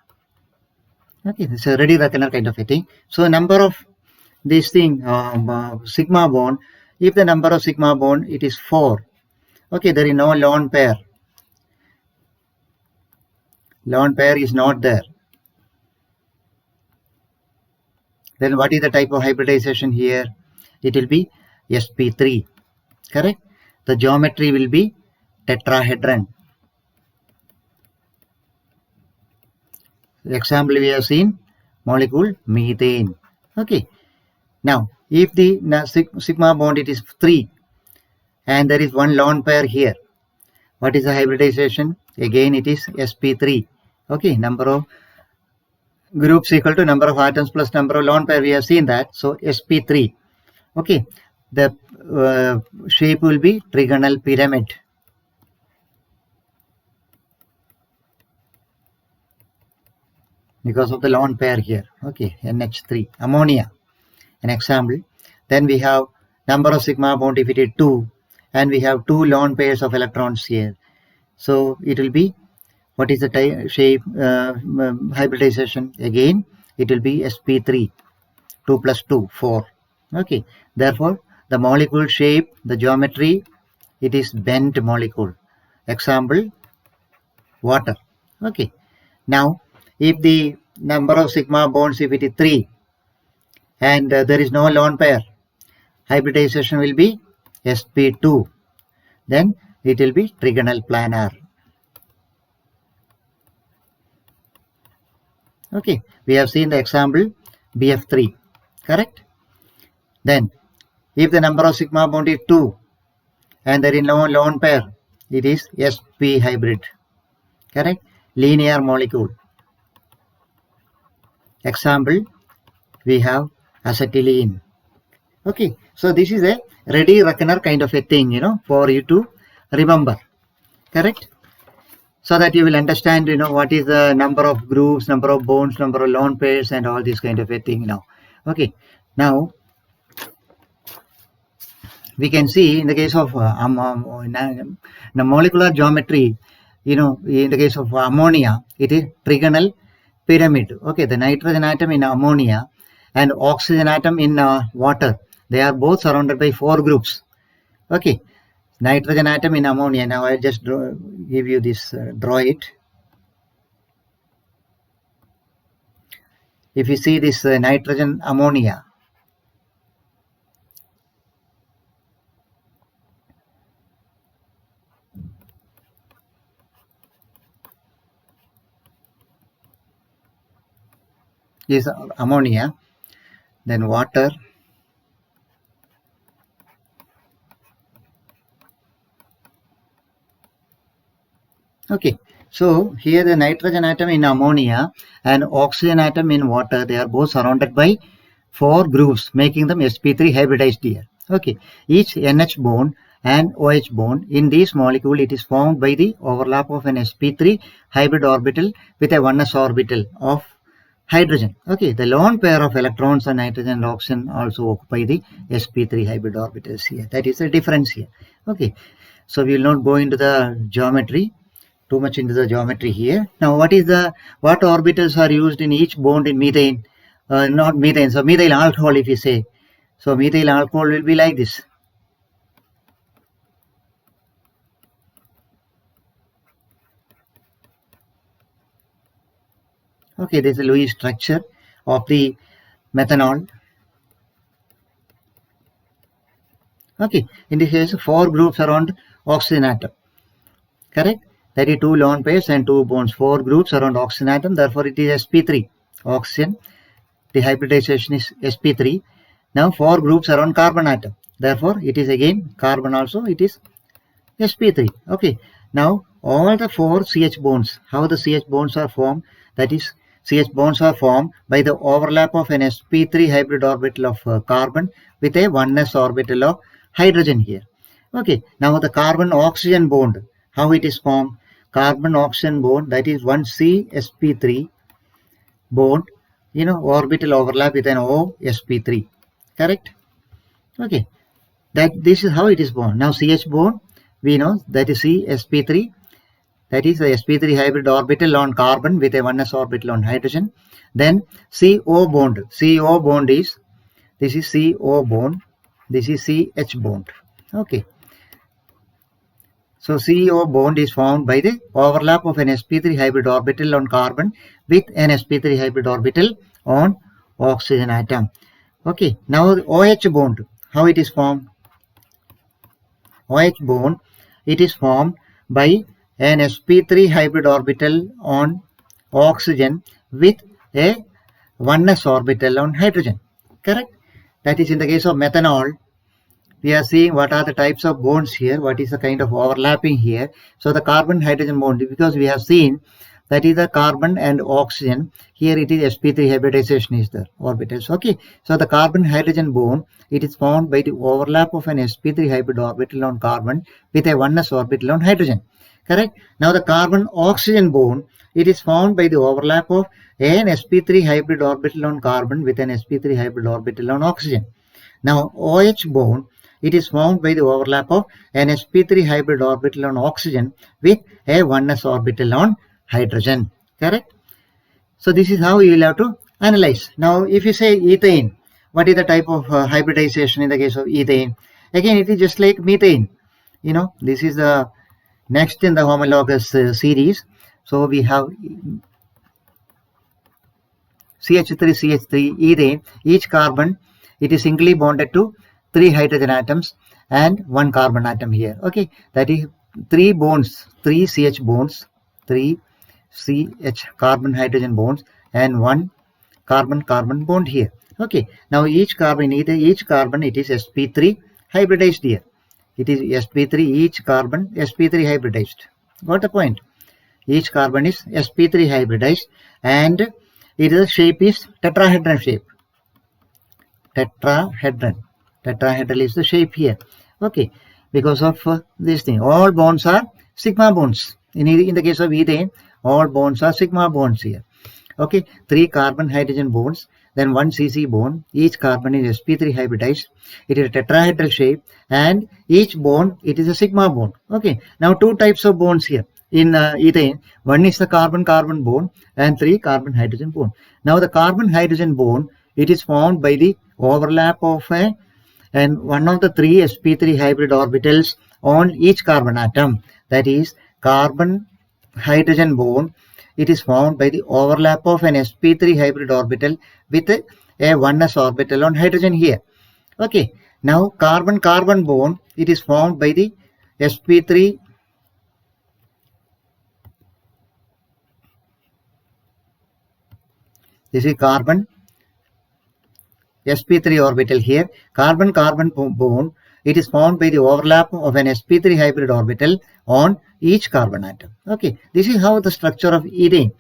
Okay, this is a Reddy-Ruckner kind of a thing. So number of this thing, sigma bond, if the number of sigma bond, it is 4. Okay, there is no lone pair. Lone pair is not there. Then what is the type of hybridization here? It will be sp3, correct? The geometry will be tetrahedron. The example we have seen, molecule methane. Okay. Now, if the sigma bond it is 3 and there is one lone pair here, what is the hybridization? Again, it is sp3. Okay, number of groups equal to number of atoms plus number of lone pair. We have seen that. So sp3. Okay, the shape will be trigonal pyramid. Because of the lone pair here. Okay, NH3, ammonia, an example. Then we have number of sigma bond if it is 2, and we have 2 lone pairs of electrons here. So it will be, what is the shape hybridization? Again, it will be sp3, 2 plus 2, 4. Okay, therefore the molecule shape, the geometry, it is bent molecule. Example, water. Okay, now if the number of sigma bonds, if it is 3 and there is no lone pair, hybridization will be sp2. Then it will be trigonal planar. Okay, we have seen the example BF3, correct? Then if the number of sigma bond is 2 and there is no lone pair, it is sp hybrid, correct? Linear molecule. Example, we have acetylene. Okay, so this is a ready reckoner kind of a thing, you know, for you to remember, correct? So that you will understand, you know, what is the number of groups, number of bonds, number of lone pairs, and all this kind of a thing now. Okay, now we can see in the case of the molecular geometry, you know, in the case of ammonia, it is trigonal pyramid. Okay, the nitrogen atom in ammonia and oxygen atom in water, they are both surrounded by 4 groups. Okay, nitrogen atom in ammonia. Now I'll just give you this, draw it. If you see this nitrogen ammonia, is ammonia, then water, okay. So here the nitrogen atom in ammonia and oxygen atom in water, they are both surrounded by 4 groups, making them sp3 hybridized here. Okay, each NH bond and OH bond in this molecule, it is formed by the overlap of an sp3 hybrid orbital with a 1s orbital of hydrogen. Okay, the lone pair of electrons on nitrogen and oxygen also occupy the sp3 hybrid orbitals here. That is the difference here. Okay, so we will not go into the geometry, too much into the geometry here. Now what orbitals are used in each bond in methane? Not methane, so methyl alcohol, if you say. So methyl alcohol will be like this. Okay, this is the Lewis structure of the methanol. Okay, in this case 4 groups around oxygen atom, correct? That is 2 lone pairs and 2 bonds, 4 groups around oxygen atom, therefore it is sp3. Oxygen, the hybridization is sp3. Now 4 groups around carbon atom, therefore it is again carbon also, it is sp3. Okay, now all the 4 CH bonds, how the CH bonds are formed? That is, CH bonds are formed by the overlap of an sp3 hybrid orbital of carbon with a 1s orbital of hydrogen here. Okay, now the carbon oxygen bond, how it is formed? Carbon oxygen bond, that is 1C sp3 bond, you know, orbital overlap with an O sp3, correct? Okay, that this is how it is formed. Now CH bond, we know that is C sp3, that is the sp3 hybrid orbital on carbon with a 1s orbital on hydrogen. Then CO bond, CO bond is, this is CO bond, this is CH bond. Okay, so CO bond is formed by the overlap of an sp3 hybrid orbital on carbon with an sp3 hybrid orbital on oxygen atom. Okay, now the OH bond, how it is formed? OH bond, it is formed by an sp3 hybrid orbital on oxygen with a 1s orbital on hydrogen, correct? That is in the case of methanol. We are seeing what are the types of bonds here, what is the kind of overlapping here. So the carbon hydrogen bond, because we have seen that is the carbon and oxygen, here it is sp3 hybridization is the orbitals. Okay, so the carbon hydrogen bond, it is formed by the overlap of an sp3 hybrid orbital on carbon with a 1s orbital on hydrogen, correct? Now the carbon oxygen bond, it is formed by the overlap of an sp3 hybrid orbital on carbon with an sp3 hybrid orbital on oxygen. Now OH bond, it is formed by the overlap of an sp3 hybrid orbital on oxygen with a 1s orbital on hydrogen. Correct? So this is how you will have to analyze. Now, if you say ethane, what is the type of hybridization in the case of ethane? Again, it is just like methane. This is the next in the homologous series. So we have CH3, ethane. Each carbon, it is singly bonded to 3 hydrogen atoms and 1 carbon atom here. Okay, that is 3 bonds, 3 CH bonds, 3 CH carbon hydrogen bonds and 1 carbon bond here. Okay, now each carbon it is sp3 hybridized here. It is sp3, each carbon sp3 hybridized. Got the point? Each carbon is sp3 hybridized and its shape is tetrahedron shape. Tetrahedral is the shape here. Okay, because of this thing, all bonds are sigma bonds. In the case of ethane, all bonds are sigma bonds here. Okay, 3 carbon hydrogen bonds, then 1 CC bond. Each carbon is sp3 hybridized. It is a tetrahedral shape, and each bond, it is a sigma bond. Okay, now 2 types of bonds here in ethane. One is the carbon-carbon bond and 3 carbon hydrogen bond. Now the carbon hydrogen bond, it is formed by the overlap of one of the 3 sp3 hybrid orbitals on each carbon atom. That is carbon hydrogen bond. It is formed by the overlap of an sp3 hybrid orbital with a 1s orbital on hydrogen here. Okay, now carbon-carbon bond, it is formed by the sp3 this is carbon sp3 orbital here. Carbon-carbon bond, it is formed by the overlap of an sp3 hybrid orbital on each carbon atom. Okay, this is how the structure of ethane.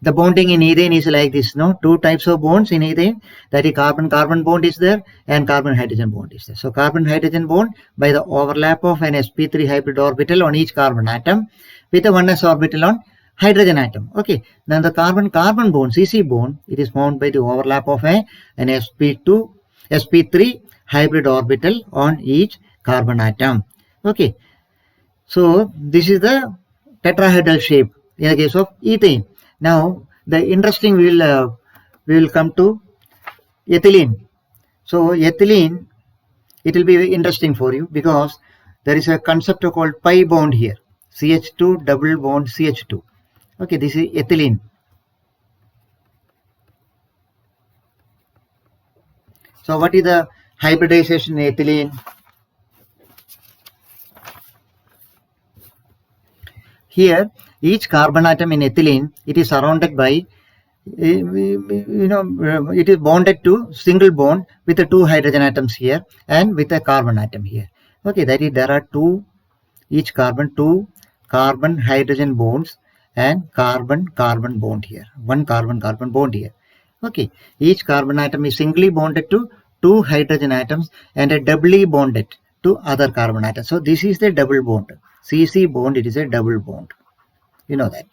The bonding in ethane is like this, no? 2 types of bonds in ethane, that is carbon-carbon bond is there and carbon-hydrogen bond is there. So carbon-hydrogen bond by the overlap of an sp3 hybrid orbital on each carbon atom with a 1s orbital on hydrogen atom. Okay, then the carbon-carbon bond, CC bond, it is formed by the overlap of an sp3 hybrid orbital on each carbon atom. Okay, so this is the tetrahedral shape in the case of ethane. Now the interesting we will come to ethylene. So ethylene, it will be very interesting for you because there is a concept called pi bond here. CH2 double bond CH2. Okay, this is ethylene. So what is the hybridization in ethylene? Here, each carbon atom in ethylene, it is surrounded by, it is bonded to single bond with the 2 hydrogen atoms here and with a carbon atom here. Okay, that is there are 2 carbon hydrogen bonds and carbon-carbon bond here. 1 carbon-carbon bond here. Okay, each carbon atom is singly bonded to 2 hydrogen atoms and a doubly bonded to other carbon atoms. So this is the double bond. CC bond, it is a double bond. You know that.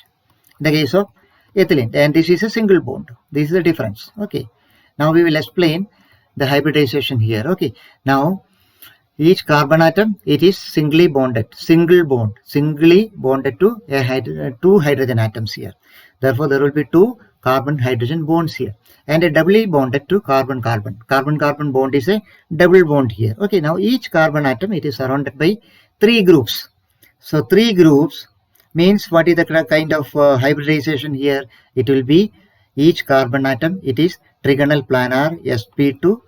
In the case of ethylene, and this is a single bond. This is the difference. Okay, now we will explain the hybridization here. Okay, now each carbon atom, it is singly bonded to 2 hydrogen atoms here. Therefore there will be 2 carbon hydrogen bonds here and a doubly bonded to carbon-carbon bond is a double bond here. Okay, now each carbon atom, it is surrounded by 3 groups. So 3 groups means what is the kind of hybridization here? It will be each carbon atom, it is trigonal planar sp2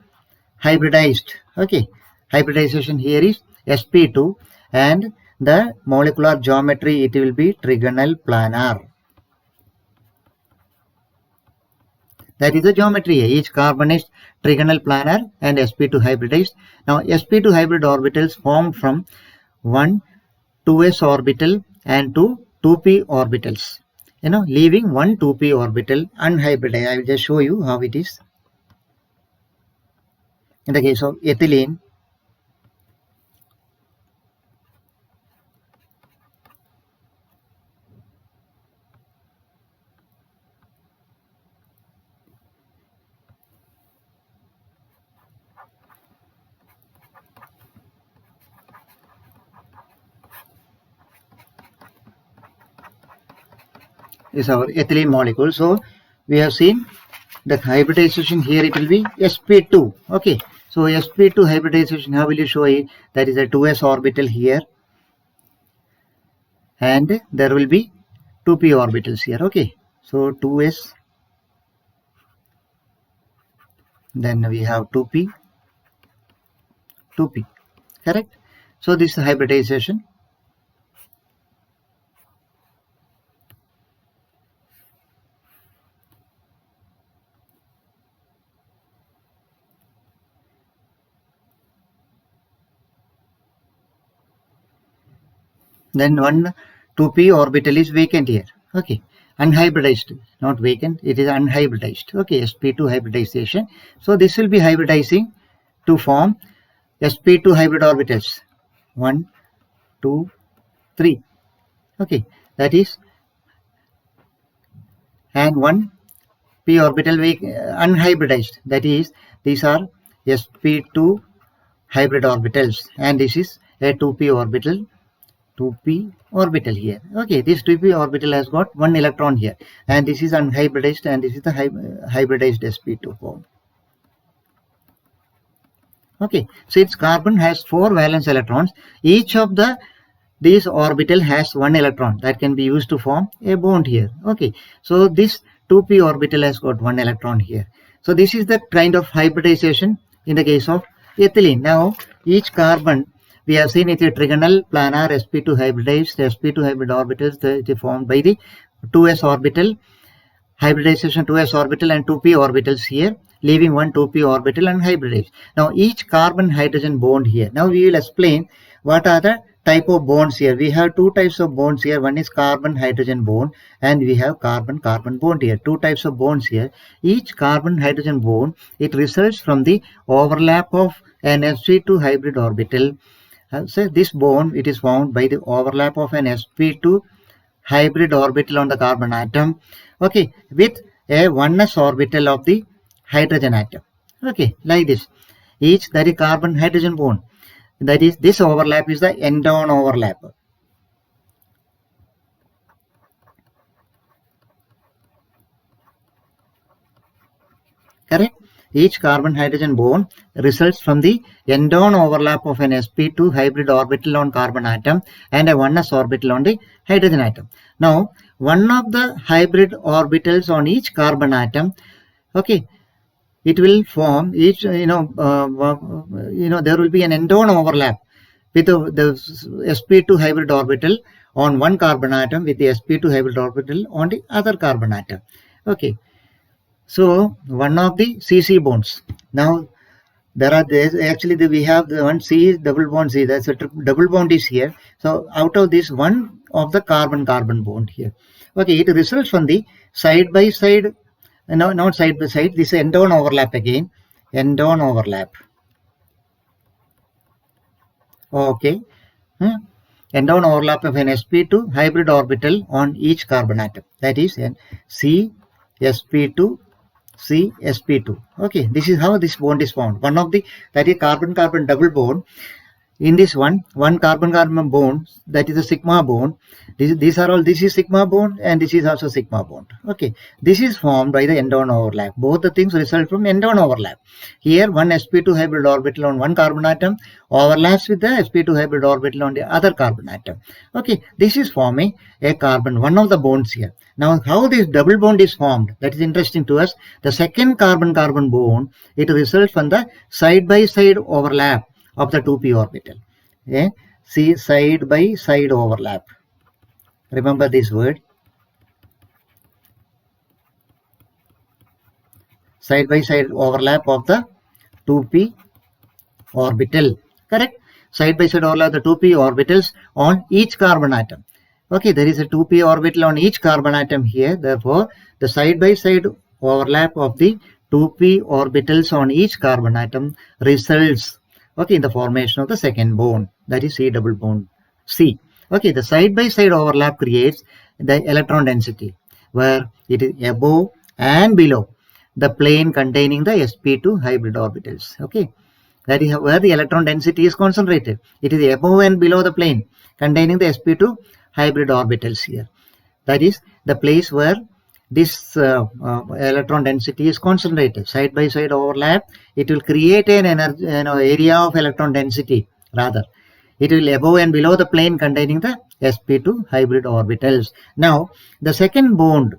hybridized. Okay, hybridization here is sp2 and the molecular geometry, it will be trigonal planar. That is the geometry here. Each carbon is trigonal planar and sp2 hybridized. Now sp2 hybrid orbitals formed from 1 2s orbital and 2 2p orbitals, leaving 1 2p orbital unhybridized. I will just show you how it is. In the case of ethylene, is our ethylene molecule. So we have seen the hybridization here, it will be sp2. Okay, so sp2 hybridization, how will you show it? That is a 2s orbital here, and there will be 2p orbitals here. Okay, so 2s, then we have 2p, correct? So this is hybridization. Then one 2p orbital is vacant here. Okay, unhybridized, not vacant, it is unhybridized. Okay, sp2 hybridization. So this will be hybridizing to form sp2 hybrid orbitals. 1, 2, 3. Okay, that is, and one p orbital unhybridized, that is, these are sp2 hybrid orbitals, and this is a 2p orbital, here. Okay, this 2p orbital has got one electron here, and this is unhybridized, and this is the hybridized sp2 form. Okay, so its carbon has 4 valence electrons. Each of these orbital has one electron that can be used to form a bond here. Okay, so this 2p orbital has got one electron here. So this is the kind of hybridization in the case of ethylene. Now each carbon, we have seen it a trigonal planar sp2 hybridized, sp2 hybrid orbitals they formed by the 2s orbital, hybridization 2s orbital and 2p orbitals here, leaving one 2p orbital unhybridized. Now each carbon hydrogen bond here. Now we will explain what are the type of bonds here. We have two types of bonds here. One is carbon hydrogen bond, and we have carbon carbon bond here. Two types of bonds here. Each carbon hydrogen bond, it results from the overlap of an sp2 hybrid orbital. So this bond, it is formed by the overlap of an sp2 hybrid orbital on the carbon atom, okay, with a 1s orbital of the hydrogen atom. Okay, like this. Each, that is carbon hydrogen bond, that is, this overlap is the end-on overlap. Correct? Each carbon hydrogen bond results from the end-on overlap of an sp2 hybrid orbital on carbon atom and a 1s orbital on the hydrogen atom. Now one of the hybrid orbitals on each carbon atom, okay, it will form each, there will be an end-on overlap with the sp2 hybrid orbital on one carbon atom with the sp2 hybrid orbital on the other carbon atom. Okay, so one of the CC bonds. Now there are we have the one C double bond C, that's a double bond is here. So out of this, one of the carbon bond here. Okay, it results from the side by side, no, not side by side, this end-on overlap again, end-on overlap. Okay, end-on overlap of an sp2 hybrid orbital on each carbon atom, that is C sp2 C sp2. Okay, this is how this bond is formed. One of the, that is carbon carbon double bond. In this one carbon carbon bond, that is a sigma bond. These are all, this is sigma bond and this is also sigma bond. Okay, this is formed by the end-on overlap. Both the things result from end-on overlap. Here one sp2 hybrid orbital on one carbon atom overlaps with the sp2 hybrid orbital on the other carbon atom. Okay, this is forming a carbon, one of the bonds here. Now how this double bond is formed, that is interesting to us. The second carbon carbon bond, it results from the side by side overlap of the 2p orbital. Okay, see, side by side overlap. Remember this word, side by side overlap of the 2p orbital. Correct? Side by side overlap of the 2p orbitals on each carbon atom. Okay, there is a 2p orbital on each carbon atom here. Therefore, the side by side overlap of the 2p orbitals on each carbon atom results, okay, in the formation of the second bond, that is C double bond C. Okay, the side by side overlap creates the electron density, where it is above and below the plane containing the sp2 hybrid orbitals. Okay, that is where the electron density is concentrated. It is above and below the plane containing the sp2 hybrid orbitals here. That is the place where this electron density is concentrated. Side by side overlap, it will create an energy, area of electron density. Rather, it will above and below the plane containing the sp2 hybrid orbitals. Now, the second bond,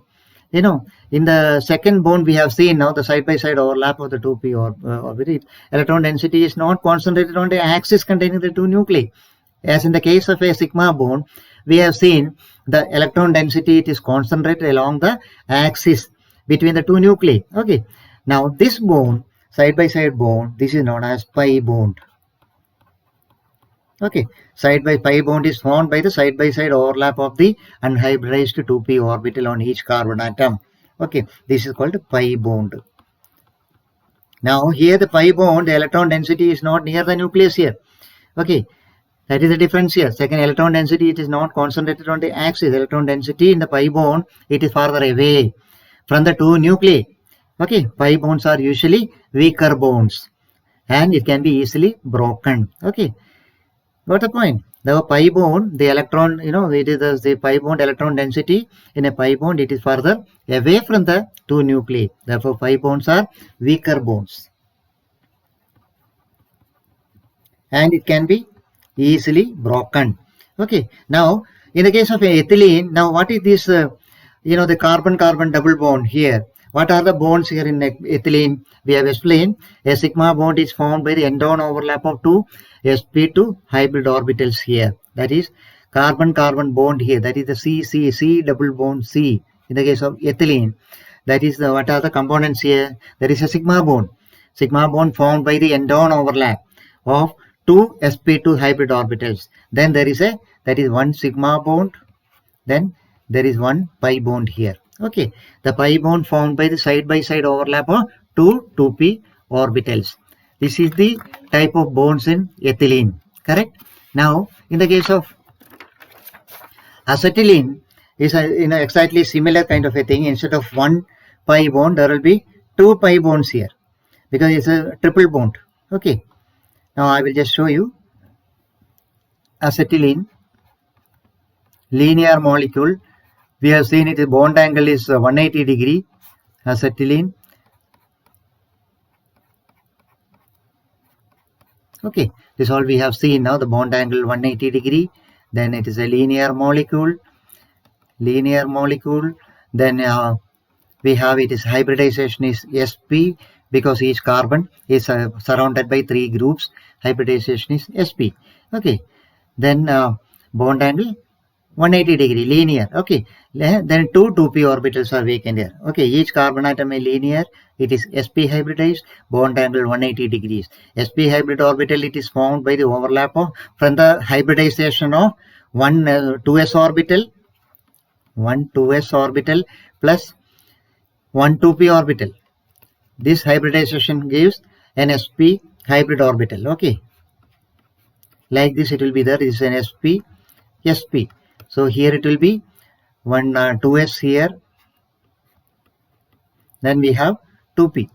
in the second bond we have seen now the side by side overlap of the 2p orbit. Electron density is not concentrated on the axis containing the two nuclei. As in the case of a sigma bond, we have seen the electron density, it is concentrated along the axis between the two nuclei. Okay. Now this bond, side by side bond, this is known as pi bond. Okay. Side by pi bond is formed by the side by side overlap of the unhybridized 2p orbital on each carbon atom. Okay. This is called pi bond. Now here the pi bond, the electron density is not near the nucleus here. Okay. That is the difference here. Second, electron density, it is not concentrated on the axis. Electron density in the pi bond, it is farther away from the two nuclei. Okay, pi bonds are usually weaker bonds and it can be easily broken. Okay, got the point? The pi bond, the electron, it is the pi bond electron density in a pi bond, it is farther away from the two nuclei. Therefore, pi bonds are weaker bonds. And it can be easily broken. Okay, now in the case of ethylene, now what is this the carbon-carbon double bond here? What are the bonds here in ethylene? We have explained a sigma bond is formed by the end-on overlap of two sp2 hybrid orbitals here. That is carbon-carbon bond here. That is the C double bond C in the case of ethylene. That is what are the components here? There is a sigma bond. Sigma bond formed by the end-on overlap of two sp2 hybrid orbitals. Then there is one sigma bond. Then there is one pi bond here. Okay, the pi bond formed by the side by side overlap of two 2p orbitals. This is the type of bonds in ethylene. Correct. Now in the case of acetylene, is exactly similar kind of a thing. Instead of one pi bond, there will be two pi bonds here because it's a triple bond. Okay. Now I will just show you acetylene, linear molecule. We have seen it, the bond angle is 180 degree. Acetylene. Okay, this all we have seen now, the bond angle 180 degree. Then it is a linear molecule. Then we have its hybridization is sp, because each carbon is surrounded by three groups. Hybridization is sp. Okay, then bond angle 180 degree, linear. Okay, then two 2p orbitals are vacant here. Okay, each carbon atom is linear. It is sp hybridized, bond angle 180 degrees. sp hybrid orbital, it is formed by the overlap of from the hybridization of one 2s orbital plus one 2p orbital. This hybridization gives an sp hybrid orbital. Okay, like this it will be there. This is an sp. So here it will be one 2s here. Then we have 2p.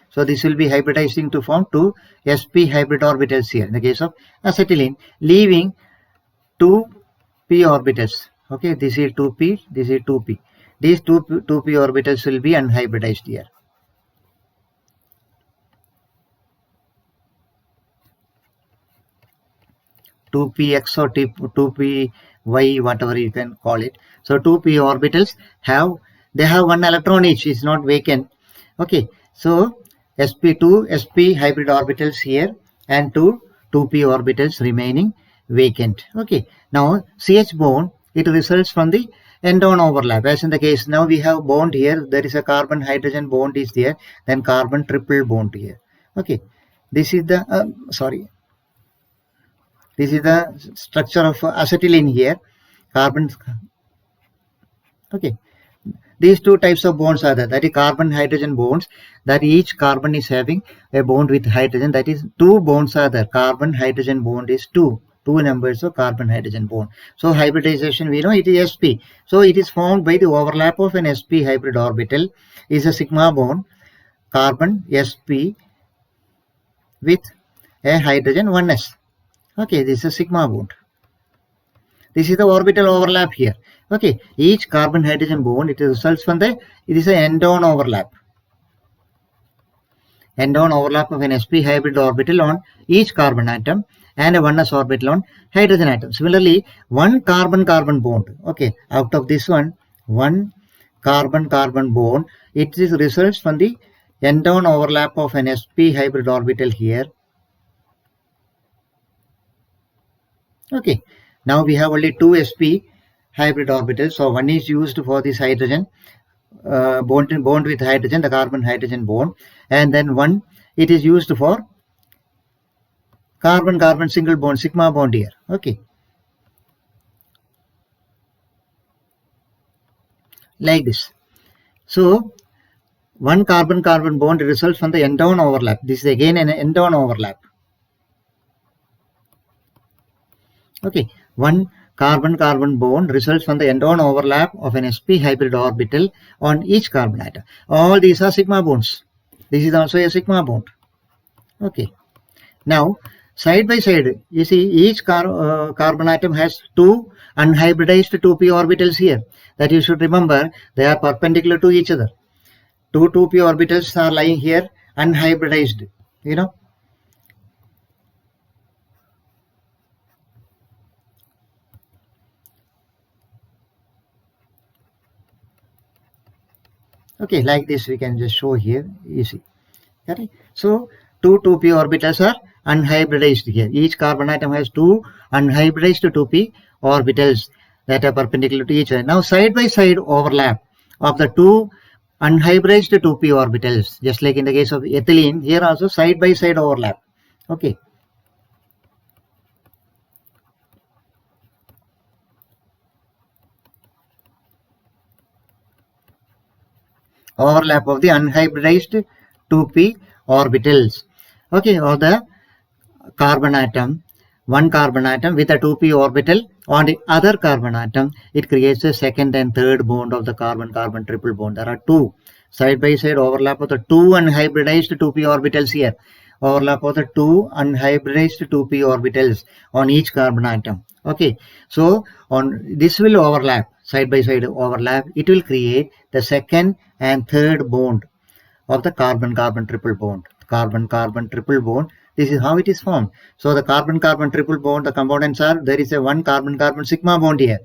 So this will be hybridizing to form two sp hybrid orbitals here in the case of acetylene, leaving two p orbitals. Okay, this is 2p, this is 2p. These two 2p orbitals will be unhybridized here. (2px) or (2py), whatever you can call it. So 2p orbitals have one electron each. It's not vacant. Okay, so sp2 sp hybrid orbitals here and two 2p orbitals remaining vacant. Okay, now CH bond, it results from the end-on overlap. As in the case now we have bond here. There is a carbon hydrogen bond is there. Then carbon triple bond here. Okay, this is the this is the structure of acetylene here. Carbon. Okay, these two types of bonds are there. That is carbon hydrogen bonds. That each carbon is having a bond with hydrogen. That is two bonds are there. Carbon hydrogen bond is two numbers of carbon hydrogen bond. So hybridization, we know it is sp. So it is formed by the overlap of an sp hybrid orbital. Is a sigma bond, carbon sp with a hydrogen 1s. Okay, this is a sigma bond. This is the orbital overlap here. Okay, each carbon hydrogen bond, it results from it is an end-on overlap. End-on overlap of an sp hybrid orbital on each carbon atom and a 1s orbital on hydrogen atom. Similarly, one carbon-carbon bond. Okay, out of this one carbon-carbon bond, it is results from the end-on overlap of an sp hybrid orbital here. Okay, now we have only two sp hybrid orbitals. So one is used for this hydrogen bond with hydrogen, the carbon-hydrogen bond, and then one it is used for carbon-carbon single bond, sigma bond here. Okay, like this. So one carbon-carbon bond results from the end-on overlap. This is again an end-on overlap. Okay, one carbon-carbon bond results from the end-on overlap of an sp hybrid orbital on each carbon atom. All these are sigma bonds. This is also a sigma bond. Okay, now side by side, you see each carbon atom has two unhybridized 2p orbitals here. That you should remember, they are perpendicular to each other. Two 2p orbitals are lying here unhybridized, you know. Okay, like this we can just show here, you see. Okay, so two 2p orbitals are unhybridized here. Each carbon atom has two unhybridized 2p orbitals that are perpendicular to each other. Now side by side overlap of the two unhybridized 2p orbitals, just like in the case of ethylene, here also side by side overlap. Okay, overlap of the unhybridized 2p orbitals. Okay, or the carbon atom, one carbon atom with a 2p orbital on the other carbon atom, it creates a second and third bond of the carbon-carbon triple bond. There are two side by side overlap of the two unhybridized 2p orbitals here. Overlap of the two unhybridized 2p orbitals on each carbon atom. Okay, so on this will overlap, side by side overlap, it will create the second and third bond of the carbon-carbon triple bond. Carbon-carbon triple bond, this is how it is formed. So the carbon-carbon triple bond, the components are, there is a one carbon-carbon sigma bond here.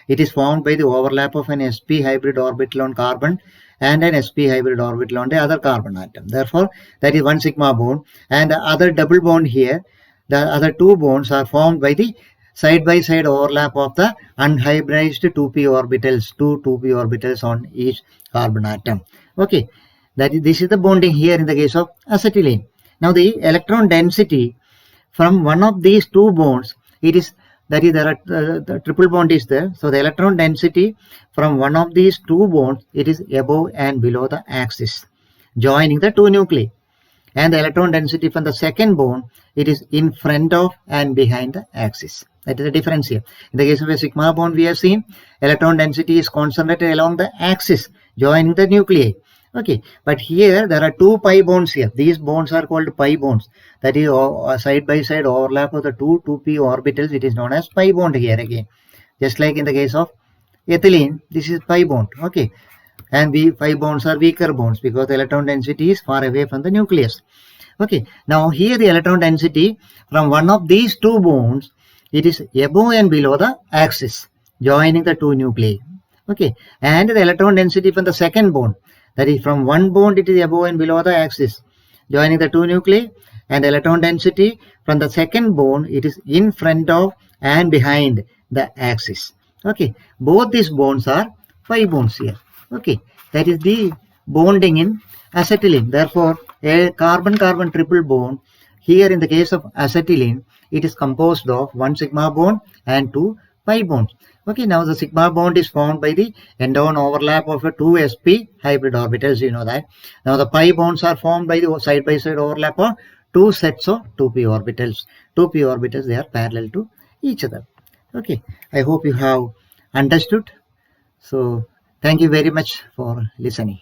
It is formed by the overlap of an sp hybrid orbital on carbon and an sp hybrid orbital on the other carbon atom. Therefore, that is one sigma bond, and the other double bond here, the other two bonds are formed by the side by side overlap of the unhybridized 2p orbitals, two 2p orbitals on each carbon atom. Okay, this is the bonding here in the case of acetylene. Now the electron density from one of these two bonds, it is, that is, there are the triple bond is there. So the electron density from one of these two bonds, it is above and below the axis, joining the two nuclei. And the electron density from the second bond, it is in front of and behind the axis. That is the difference here. In the case of a sigma bond, we have seen electron density is concentrated along the axis, joining the nuclei. Okay, but here there are two pi bonds here. These bonds are called pi bonds. That is side by side overlap of the two 2p orbitals. It is known as pi bond here again. Just like in the case of ethylene, this is pi bond. Okay, and pi bonds are weaker bonds because the electron density is far away from the nucleus. Okay, now here the electron density from one of these two bonds, it is above and below the axis, joining the two nuclei. Okay, and the electron density from the second bond, that is from one bond it is above and below the axis, joining the two nuclei, and the electron density from the second bond, it is in front of and behind the axis. Okay, both these bonds are pi bonds here. Okay, that is the bonding in acetylene. Therefore, a carbon-carbon triple bond here in the case of acetylene, it is composed of one sigma bond and two pi bonds. Okay, now the sigma bond is formed by the end-on overlap of a two sp hybrid orbitals, you know that. Now the pi bonds are formed by the side-by-side overlap of two sets of 2p orbitals. 2p orbitals, they are parallel to each other. Okay, I hope you have understood. So thank you very much for listening.